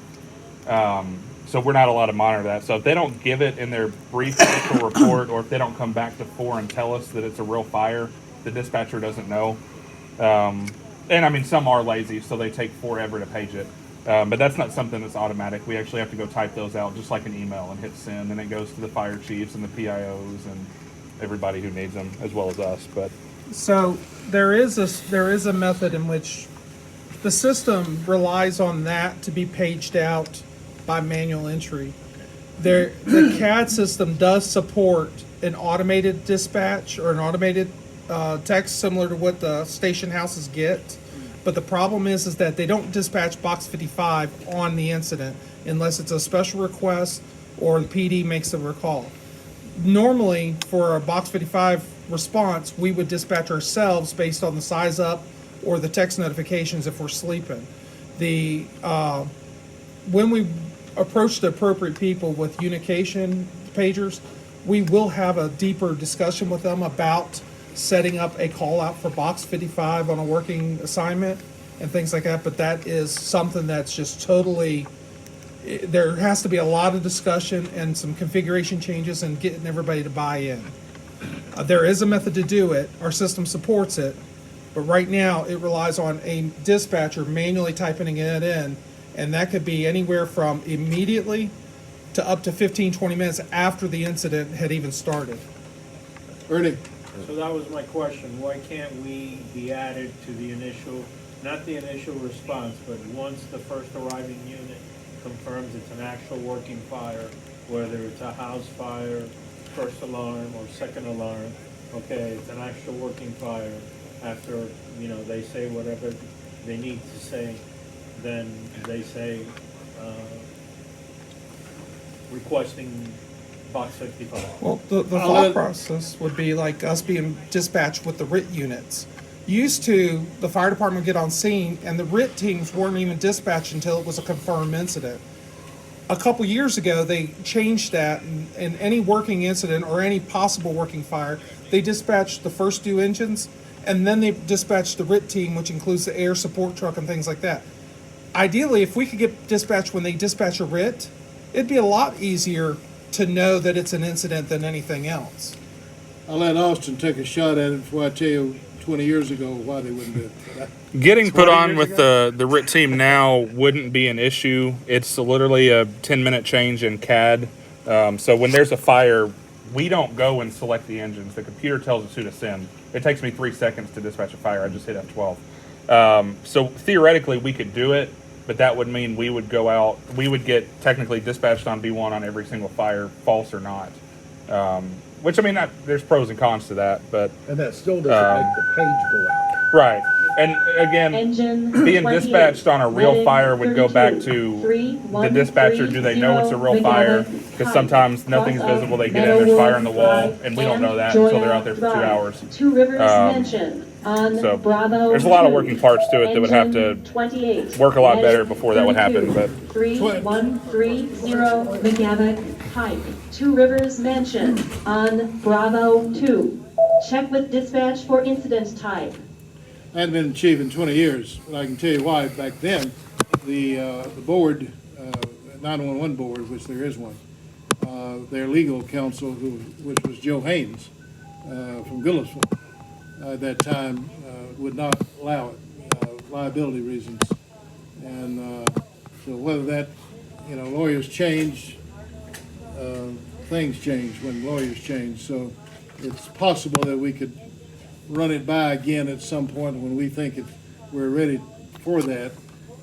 so we're not allowed to monitor that. So if they don't give it in their brief initial report, or if they don't come back to 4 and tell us that it's a real fire, the dispatcher doesn't know. And I mean, some are lazy, so they take forever to page it. But that's not something that's automatic. We actually have to go type those out just like an email and hit send, and it goes to the fire chiefs and the PIOs and everybody who needs them, as well as us. But So there is a method in which the system relies on that to be paged out by manual entry. The CAD system does support an automated dispatch or an automated text similar to what the station houses get. But the problem is that they don't dispatch Box 55 on the incident unless it's a special request or the PD makes a recall. Normally, for a Box 55 response, we would dispatch ourselves based on the size up or the text notifications if we're sleeping. When we approach the appropriate people with unication pagers, we will have a deeper discussion with them about setting up a call out for Box 55 on a working assignment and things like that. But that is something that's just totally, there has to be a lot of discussion and some configuration changes and getting everybody to buy in. There is a method to do it. Our system supports it. But right now, it relies on a dispatcher manually typing it in. And that could be anywhere from immediately to up to 15, 20 minutes after the incident had even started. Ernie. So that was my question. Why can't we be added to the initial, not the initial response, but once the first arriving unit confirms it's an actual working fire, whether it's a house fire, first alarm or second alarm, okay, it's an actual working fire. After, they say whatever they need to say, then they say, requesting Box 55. Well, the thought process would be like us being dispatched with the RIT units. Used to, the fire department would get on scene and the RIT teams weren't even dispatched until it was a confirmed incident. A couple years ago, they changed that, and any working incident or any possible working fire, they dispatched the first 2 engines, and then they dispatched the RIT team, which includes the air support truck and things like that. Ideally, if we could get dispatched when they dispatch a RIT, it'd be a lot easier to know that it's an incident than anything else. I'll let Austin take a shot at it before I tell you 20 years ago why they wouldn't do it. But Getting put 20 on years with the RIT team now wouldn't be an issue. It's literally a 10-minute change in CAD. So when there's a fire, we don't go and select the engines. The computer tells us who to send. It takes me 3 seconds to dispatch a fire. I just hit F12. So theoretically, we could do it, but that would mean we would go out. We would get technically dispatched on B1 on every single fire, false or not. Which, I mean, there's pros and cons to that, but... And that still doesn't make the page go out. Right. And again, Engine being 28, dispatched on a real Reading fire would go 32, back to the dispatcher. Do they know it's a real fire? Because sometimes nothing's visible. They get in, there's fire in the wall, and we don't know that until they're out there for 2 hours. Two Rivers mentioned on So Bravo. there's a lot of 2. working parts to it that would have to Engine 28, work a lot Med better before that would happen. 32, But 3130 McGavock Pike. Two Rivers mentioned on Bravo 2. Check with dispatch for incident type. I hadn't been chief in 20 years, but I can tell you why. Back then, the board, 911 board, which there is one, their legal counsel, which was Joe Haynes from Goodlettsville, at that time would not allow it, liability reasons. And so whether that, lawyers change, things change when lawyers change. So it's possible that we could run it by again at some point when we think we're ready for that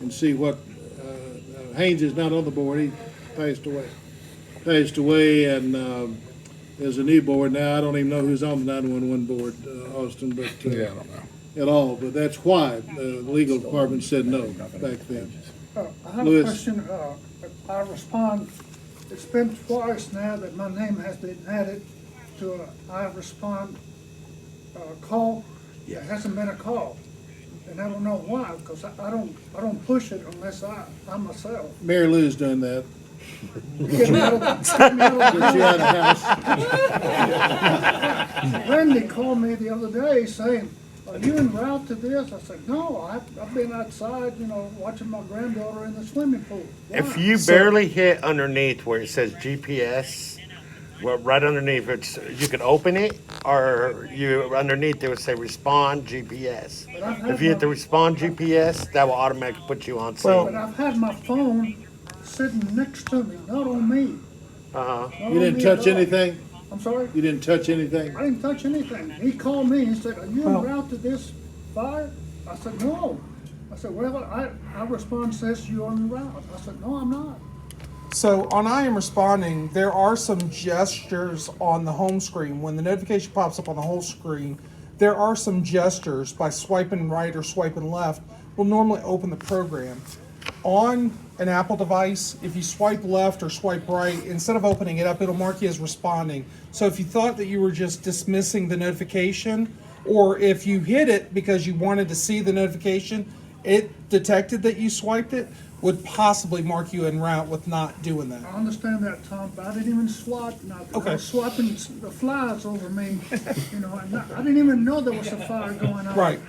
and see what, Haynes is not on the board, he passed away and there's a new board now. I don't even know who's on the 911 board, Austin, but yeah, I don't know. at all, but that's why the legal department said no back then. I have Louis. a question, I respond, it's been twice now that my name has been added to a I respond call. It hasn't been a call, and I don't know why, because I don't push it unless I myself. Mary Lou's done that. Get me out of Get you out of the house. Randy called me the other day saying, "Are you en route to this?" I said, "No, I've been outside, watching my granddaughter in the swimming pool." Why? If you barely hit underneath where it says GPS, well, right underneath, you can open it, or underneath it would say respond GPS. But I've had If you hit the my- respond GPS, that will automatically put you on But scene. I've had my phone sitting next to me, not on me. Uh-huh. You didn't touch anything? I'm sorry? You didn't touch anything? I didn't touch anything. He called me and said, "Are you en route to this fire?" I said, "No." I said, "Well, I respond says you're en route." I said, "No, I'm not." So on I Am Responding, there are some gestures on the home screen. When the notification pops up on the home screen, there are some gestures by swiping right or swiping left will normally open the program. On an Apple device, if you swipe left or swipe right, instead of opening it up, it'll mark you as responding. So if you thought that you were just dismissing the notification, or if you hit it because you wanted to see the notification, it detected that you swiped it, would possibly mark you en route with not doing that. I understand that, Tom, but I didn't even swipe nothing. Okay. I was swiping the flies over me, and I didn't even know there was a fire going on. Right.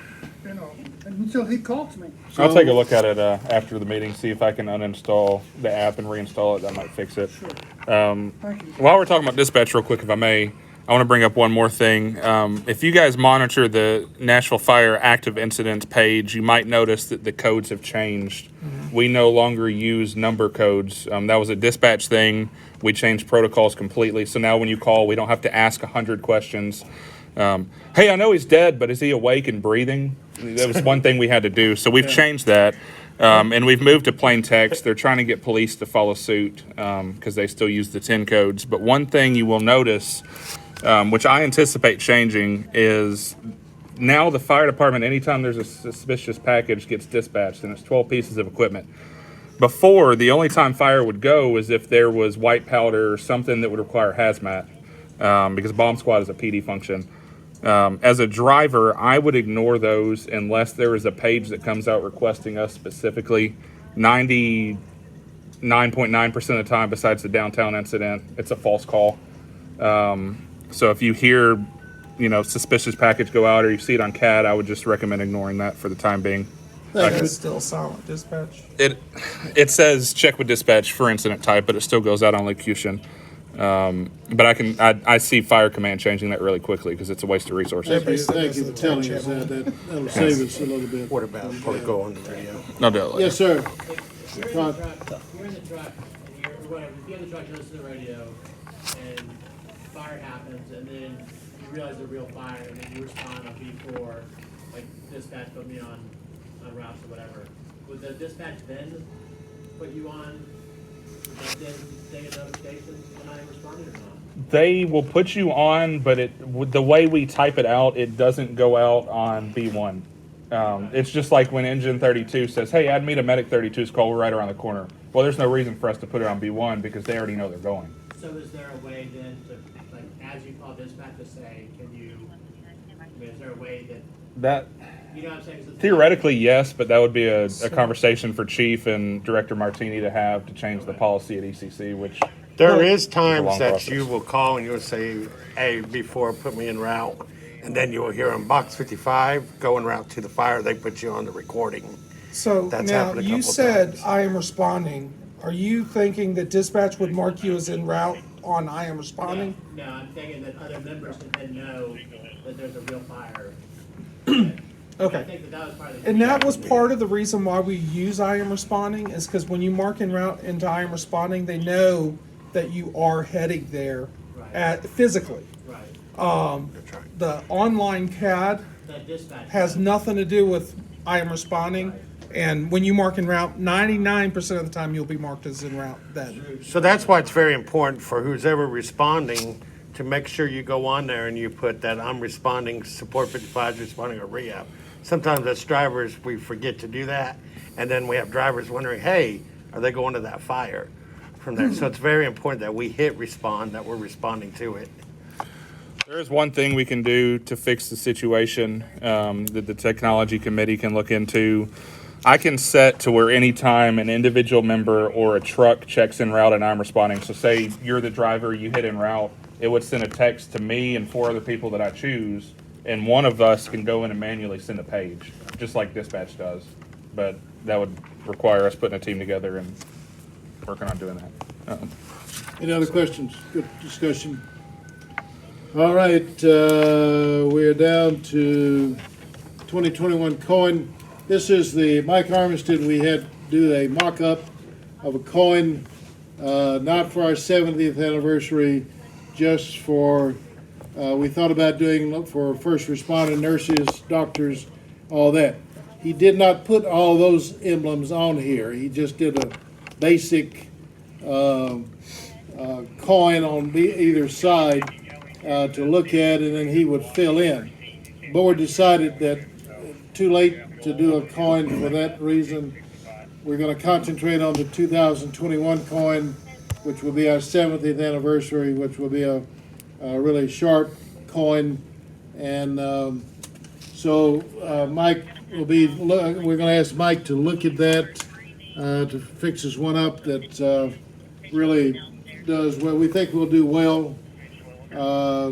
Until he called to me. I'll take a look at it after the meeting, see if I can uninstall the app and reinstall it. That might fix it. Thank you. While we're talking about dispatch real quick, if I may, I want to bring up one more thing. If you guys monitor the Nashville Fire active incidents page, you might notice that the codes have changed. We no longer use number codes. That was a dispatch thing. We changed protocols completely. So now when you call, we don't have to ask 100 questions. Hey, I know he's dead, but is he awake and breathing? That was one thing we had to do. So we've changed that. And we've moved to plain text. They're trying to get police to follow suit because they still use the 10 codes. But one thing you will notice, which I anticipate changing, is now the fire department, anytime there's a suspicious package, gets dispatched, and it's 12 pieces of equipment. Before, the only time fire would go is if there was white powder or something that would require hazmat, because bomb squad is a PD function. As a driver, I would ignore those unless there is a page that comes out requesting us specifically. 99.9% of the time, besides the downtown incident, it's a false call. So if you hear, suspicious package go out or you see it on CAD, I would just recommend ignoring that for the time being. It's still silent dispatch. It says check with dispatch for incident type, but it still goes out on locution. But I see fire command changing that really quickly because it's a waste of resources. Thank you for telling us that. That'll save us a little bit. What about before we go on the radio? No doubt. Yes, sir. If you're in the truck, and you're, or whatever, if you're in the truck, you listen to the radio, and fire happens, and then you realize the real fire, and then you respond on B4, like dispatch put me on routes or whatever. Would the dispatch then put you on, would that then say a notification when I responded or not? They will put you on, but the way we type it out, it doesn't go out on B1. It's just like when Engine 32 says, hey, add me to Medic 32's call, we're right around the corner. Well, there's no reason for us to put it on B1 because they already know they're going. So is there a way then to, like, as you call dispatch to say, can you, I mean, is there a way that, you know what I'm saying? 'Cause Theoretically, yes, but that would be a conversation for Chief and Director Martini to have to change the policy at ECC, which There is is a times long that process. you will call and you'll say, hey, before put me en route. And then you will hear on box 55, go en route to the fire, they put you on the recording. So That's now, happened a you couple said, times. I am responding. Are you thinking that dispatch would mark you as en route on I am responding? No, I'm thinking that other members can then know that there's a real fire. Okay. I think that was part of the. And that was part of the reason why we use I am responding, is because when you mark en route into I am responding, they know that you are heading there physically. Right. The online CAD That dispatch. has nothing to do with I am responding. And when you mark en route, 99% of the time you'll be marked as en route then. So that's why it's very important for who's ever responding to make sure you go on there and you put that I'm responding, support 55 is responding, or rehab. Sometimes as drivers, we forget to do that. And then we have drivers wondering, hey, are they going to that fire from there? So it's very important that we hit respond, that we're responding to it. There is one thing we can do to fix the situation that the technology committee can look into. I can set to where anytime an individual member or a truck checks en route and I'm responding, so say you're the driver, you hit en route, it would send a text to me and 4 other people that I choose, and one of us can go in and manually send a page, just like dispatch does. But that would require us putting a team together and working on doing that. Any other questions? Good discussion. All right, we're down to 2021 coin. This is the Mike Armistead. We had to do a mock-up of a coin, not for our 70th anniversary, just for, we thought about doing for first responder, nurses, doctors, all that. He did not put all those emblems on here. He just did a basic coin on either side to look at, and then he would fill in. Board decided that too late to do a coin for that reason. We're going to concentrate on the 2021 coin, which will be our 70th anniversary, which will be a really sharp coin. And so Mike will be, we're going to ask Mike to look at that, to fix us one up that really does well. We think we'll do well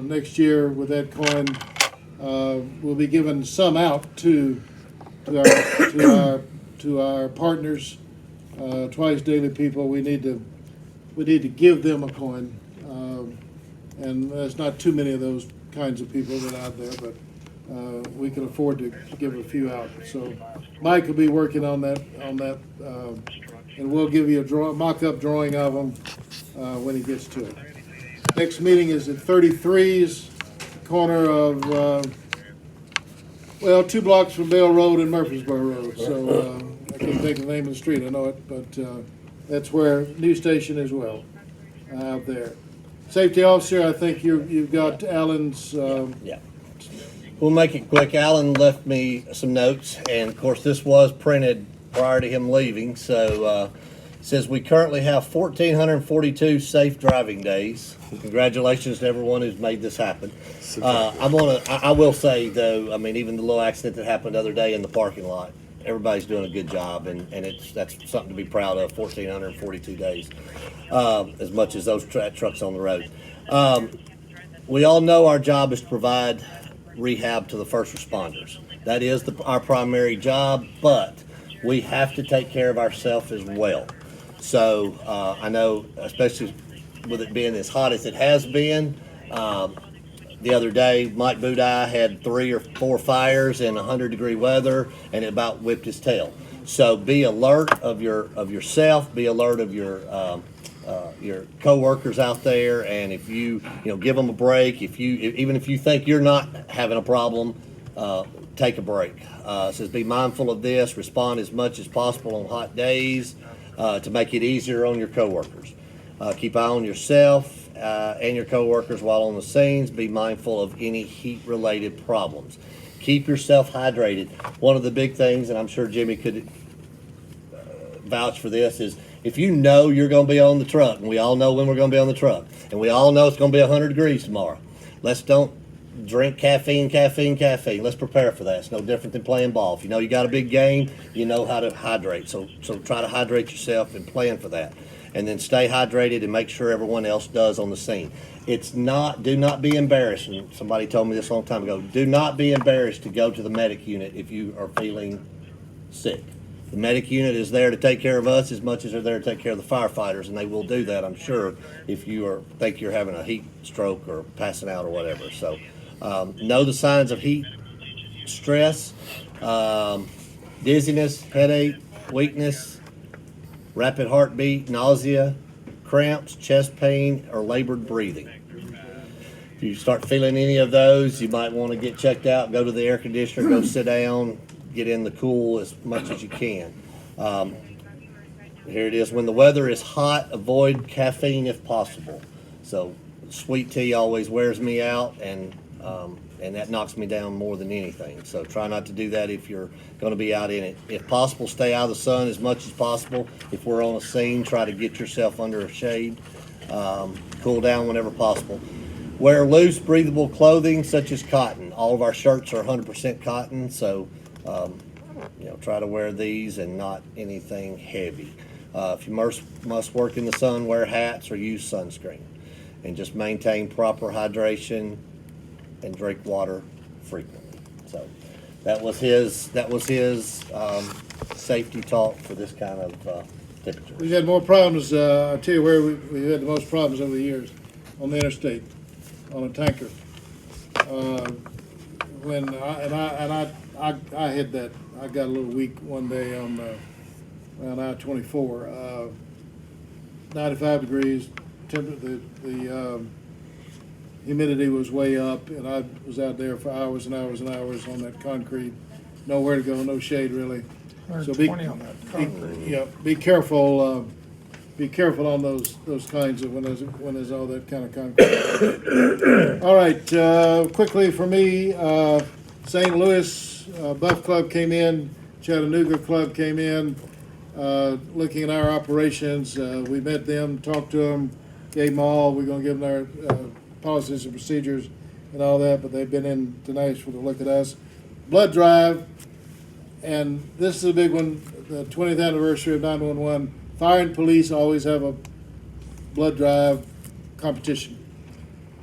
next year with that coin. We'll be giving some out to our partners, Twice Daily people. We need to give them a coin, and there's not too many of those kinds of people that are out there, but we can afford to give a few out. So Mike will be working on that, and we'll give you a mock-up drawing of them when he gets to it. Next meeting is at 33's, corner of 2 blocks from Bell Road and Murfreesboro Road. So I can't think of the name of the street, I know it, but that's where New Station is well, out there. Safety officer, I think you've got Alan's. Yeah. We'll make it quick. Alan left me some notes, and of course this was printed prior to him leaving. So it says we currently have 1,442 safe driving days. Congratulations to everyone who's made this happen. I will say though, I mean, even the little accident that happened the other day in the parking lot, everybody's doing a good job, and that's something to be proud of. 1,442 days, as much as those trucks on the road. We all know our job is to provide rehab to the first responders. That is our primary job, but we have to take care of ourselves as well. So I know, especially with it being as hot as it has been. The other day, Mike Budai had 3 or 4 fires in 100-degree weather, and it about whipped his tail. So be alert of yourself. Be alert of your coworkers out there, and if you give them a break. Even if you think you're not having a problem, take a break. It says be mindful of this. Respond as much as possible on hot days to make it easier on your coworkers. Keep eye on yourself and your coworkers while on the scenes. Be mindful of any heat-related problems. Keep yourself hydrated. One of the big things, and I'm sure Jimmy could vouch for this, is if you know you're going to be on the truck, and we all know when we're going to be on the truck, and we all know it's going to be 100 degrees tomorrow, let's don't drink caffeine. Let's prepare for that. It's no different than playing ball. If you know you got a big game, you know how to hydrate. So try to hydrate yourself and plan for that. And then stay hydrated and make sure everyone else does on the scene. Do not be embarrassed. And somebody told me this a long time ago. Do not be embarrassed to go to the medic unit if you are feeling sick. The medic unit is there to take care of us as much as they're there to take care of the firefighters, and they will do that, I'm sure, if you think you're having a heat stroke or passing out or whatever. So know the signs of heat stress, dizziness, headache, weakness, rapid heartbeat, nausea, cramps, chest pain, or labored breathing. If you start feeling any of those, you might want to get checked out, go to the air conditioner, go sit down, get in the cool as much as you can. Here it is. When the weather is hot, avoid caffeine if possible. So sweet tea always wears me out, and that knocks me down more than anything. So try not to do that if you're going to be out in it. If possible, stay out of the sun as much as possible. If we're on a scene, try to get yourself under a shade. Cool down whenever possible. Wear loose, breathable clothing such as cotton. All of our shirts are 100% cotton, so try to wear these and not anything heavy. If you must work in the sun, wear hats or use sunscreen. And just maintain proper hydration and drink water frequently. So that was his safety talk for this kind of temperature. We've had more problems. I'll tell you where we've had the most problems over the years on the interstate, on a tanker. I had that. I got a little weak one day on around I-24. 95 degrees. The humidity was way up, and I was out there for hours and hours and hours on that concrete. Nowhere to go, no shade really. So be on that concrete. be careful. Be careful on those kinds of when there's all that kind of concrete. All right, quickly for me, St. Louis Buff Club came in, Chattanooga Club came in, looking at our operations. We met them, talked to them, gave them all. We're going to give them our policies and procedures and all that, but they've been in tonight for the look at us. Blood drive, and this is a big one, the 20th anniversary of 911. Fire and police always have a blood drive competition,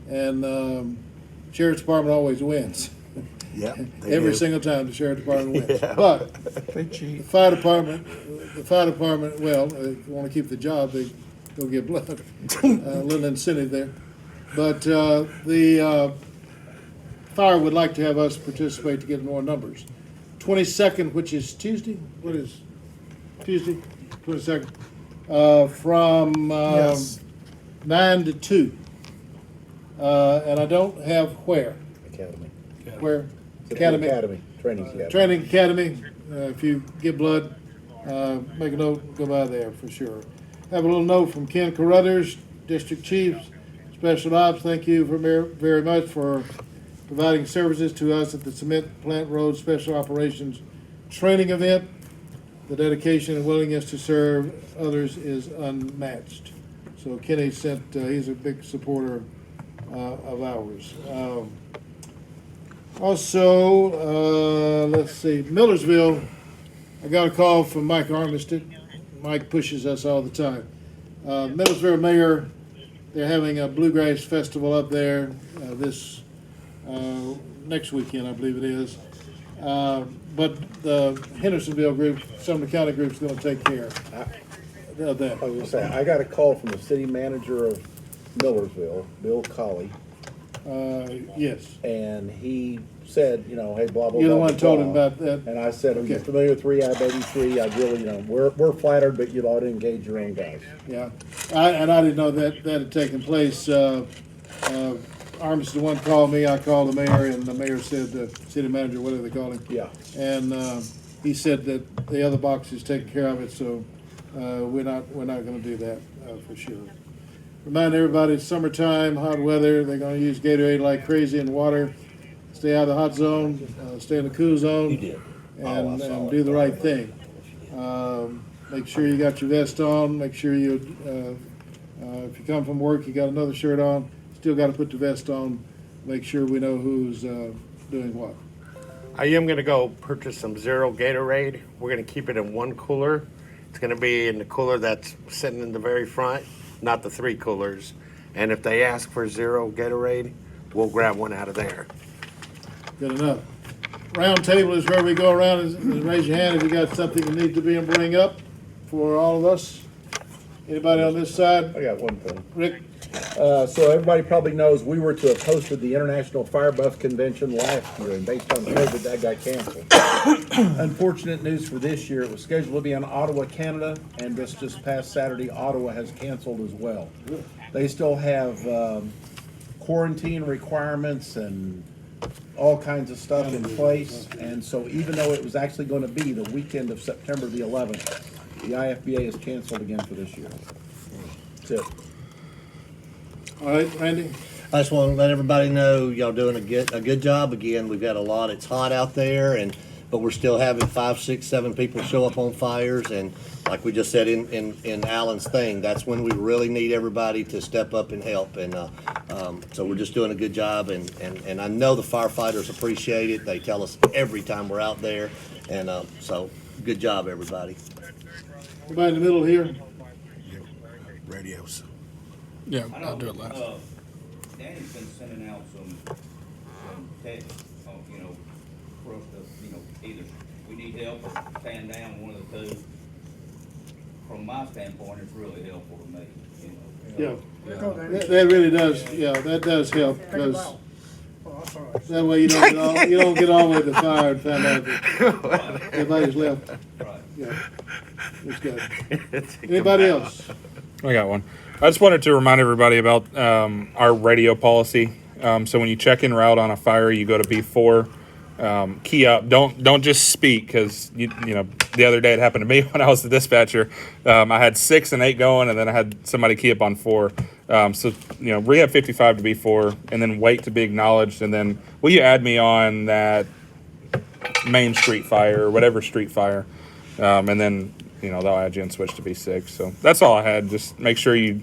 and Sheriff's Department always wins. Yeah, Every single time the Sheriff's Department wins. But the fire department, well, if you want to keep the job, they go get blood. A little incentive there. But the fire would like to have us participate to get more numbers. 22nd, which is Tuesday? What is Tuesday? 22nd. From Yes. 9 to 2. And I don't have where. Academy. Where? Academy. Training academy. Training Academy. If you get blood, make a note, go by there for sure. Have a little note from Ken Carruthers, District Chief, Special Ops. Thank you very much for providing services to us at the Cement Plant Road Special Operations Training Event. The dedication and willingness to serve others is unmatched. So Kenny he's a big supporter of ours. Also, let's see, Millersville, I got a call from Mike Armistead. Mike pushes us all the time. Millersville Mayor, they're having a Bluegrass Festival up there this next weekend, I believe it is. But the Hendersonville group, Sumner County group, is going to take care of that. I was going to say, I got a call from the city manager of Millersville, Bill Colley, Yes. and he said, you know, hey, blah, blah, blah. You're the one blah, told him blah. about that. And I said, are you Okay. familiar with 3I-83? I really, you know, we're flattered, but you ought to engage your own guys. Yeah, and I didn't know that had taken place. Armstrong, the one called me, I called the mayor, and the mayor said, city manager, whatever they call him. Yeah. And he said that the other box is taking care of it, so we're not gonna do that for sure. Remind everybody, it's summertime, hot weather, they're gonna use Gatorade like crazy and water. Stay out of the hot zone, stay in the cool zone. You did. And do the right thing. Make sure you got your vest on, make sure you, if you come from work, you got another shirt on, still gotta put the vest on, make sure we know who's doing what. I am gonna go purchase some Zero Gatorade. We're gonna keep it in one cooler. It's gonna be in the cooler that's sitting in the very front, not the 3 coolers. And if they ask for Zero Gatorade, we'll grab one out of there. Good enough. Round table is where we go around and raise your hand if you got something you need to bring up for all of us. Anybody on this side? I got one thing. Rick? So everybody probably knows we were to have hosted the International Fire Buff Convention last year, and based on COVID, that got canceled. Unfortunate news for this year, it was scheduled to be in Ottawa, Canada, and this just past Saturday, Ottawa has canceled as well. They still have quarantine requirements and all kinds of stuff in place, and so even though it was actually going to be the weekend of September the 11th, the IFBA has canceled again for this year. That's it. All right, Randy? I just want to let everybody know y'all doing a good job. Again, we've got a lot. It's hot out there, but we're still having 5, 6, 7 people show up on fires. And like we just said in Alan's thing, that's when we really need everybody to step up and help. And so we're just doing a good job. And I know the firefighters appreciate it. They tell us every time we're out there. And so good job, everybody. Everybody in the middle here? Radios. Yeah, I'll do it last. Danny's been sending out some texts, you know, for us to, you know, either we need help or fan down, one of the two. From my standpoint, it's really helpful to me, you know. Yeah, that really does, that does help, because that way you don't get all the way to the fire and find out that everybody's left. Right. Yeah, it's good. Anybody else? I got one. I just wanted to remind everybody about our radio policy. So when you check en route on a fire, you go to B4, key up. Don't just speak, because you know the other day it happened to me when I was the dispatcher. I had 6 and 8 going, and then I had somebody key up on 4. So you know, rehab 55 to B4, and then wait to be acknowledged, and then will you add me on that main street fire or whatever street fire, and then. You know, they'll add you and switch to B6. So that's all I had. Just make sure you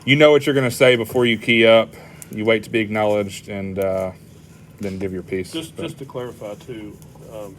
know what you're going to say before you key up. You wait to be acknowledged, and then give your piece. Just to clarify too,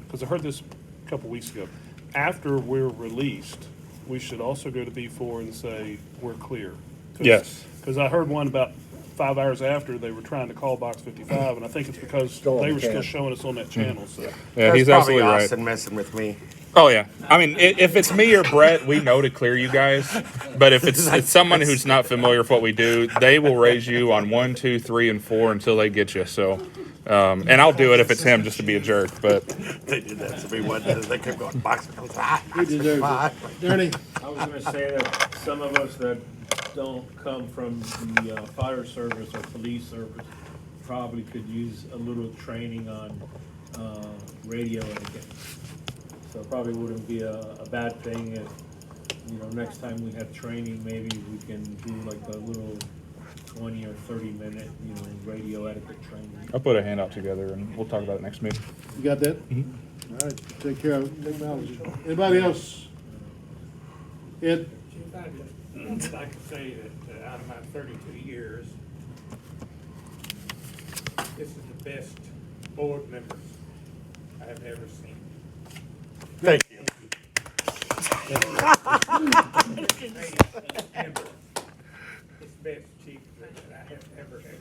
because I heard this a couple weeks ago. After we're released, we should also go to B4 and say we're clear. Yes. Because I heard one about 5 hours after they were trying to call Box 55, and I think it's because they were still showing us on that channel. So Yeah, he's That's probably absolutely right. Austin messing with me. Oh yeah, I mean, if it's me or Brett, we know to clear you guys. But if it's someone who's not familiar with what we do, they will raise you on 1, 2, 3, and 4 until they get you. So, and I'll do it if it's him, just to be a jerk. But They did that to me one day. They kept going, box 55. He deserves it. Ernie? I was gonna say that some of us that don't come from the fire service or police service probably could use a little training on radio etiquette. So it probably wouldn't be a bad thing if, you know, next time we have training, maybe we can do like a little 20 or 30-minute, you know, radio etiquette training. I'll put a handout together, and we'll talk about it next meeting. You got that? All right, take care of it. Technology. Anybody else? Ed? I'd like to say that out of my 32 years, this is the best board members I have ever seen. Thank you. It's the best chief that I have ever seen.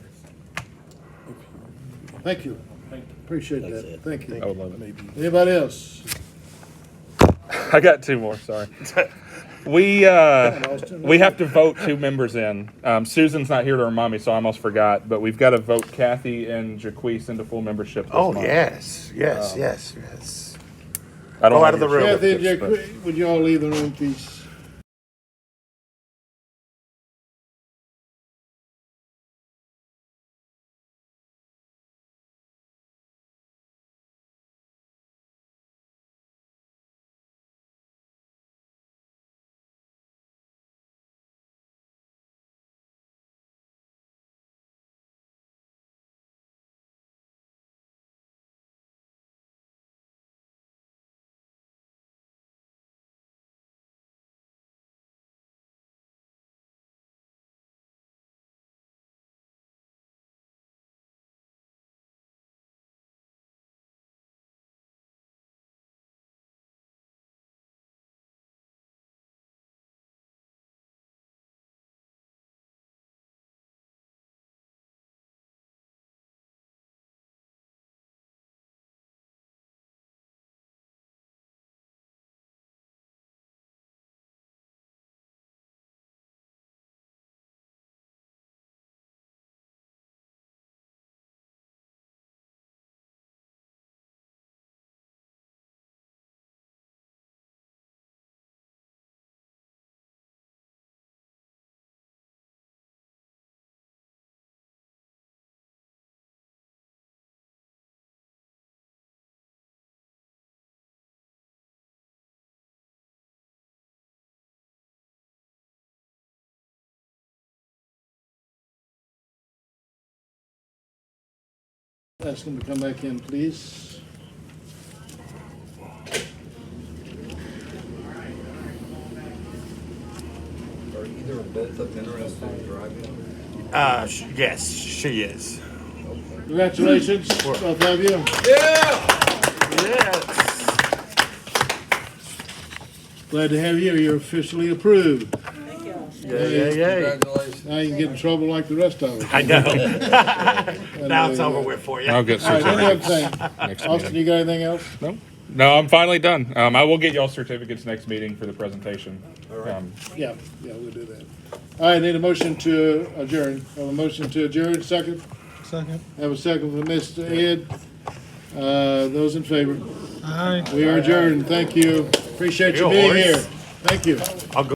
Thank you. Appreciate that. Thank you. I would love it. Anybody else? I got 2 more. Sorry. We have to vote 2 members in. Susan's not here to remind me, so I almost forgot. But we've got to vote Kathy and Jaquise into full membership. This Oh, month. yes. Um, Yes. I don't Go know out of the your room. Kathy and memberships, but- Jack, would you all leave the room, please? Ask them to come back in, please. Are either or both of them interested in driving? Yes, she is. Congratulations, both of you. Yes. Glad to have you. You're officially approved. Yeah. Congratulations. Now you can get in trouble like the rest of us. I know. Now it's over with for you. I'll get All right, any other certificates thing? next Austin, meeting. you got anything else? No, I'm finally done. I will get y'all certificates next meeting for the presentation. Yeah, we'll do that. All right, need a motion to adjourn. Have a motion to adjourn, second? Second. Have a second for Mr. Ed. Those in favor? Aye. We are adjourned. Thank you. Appreciate you You being horse. here. Thank you. I'll go.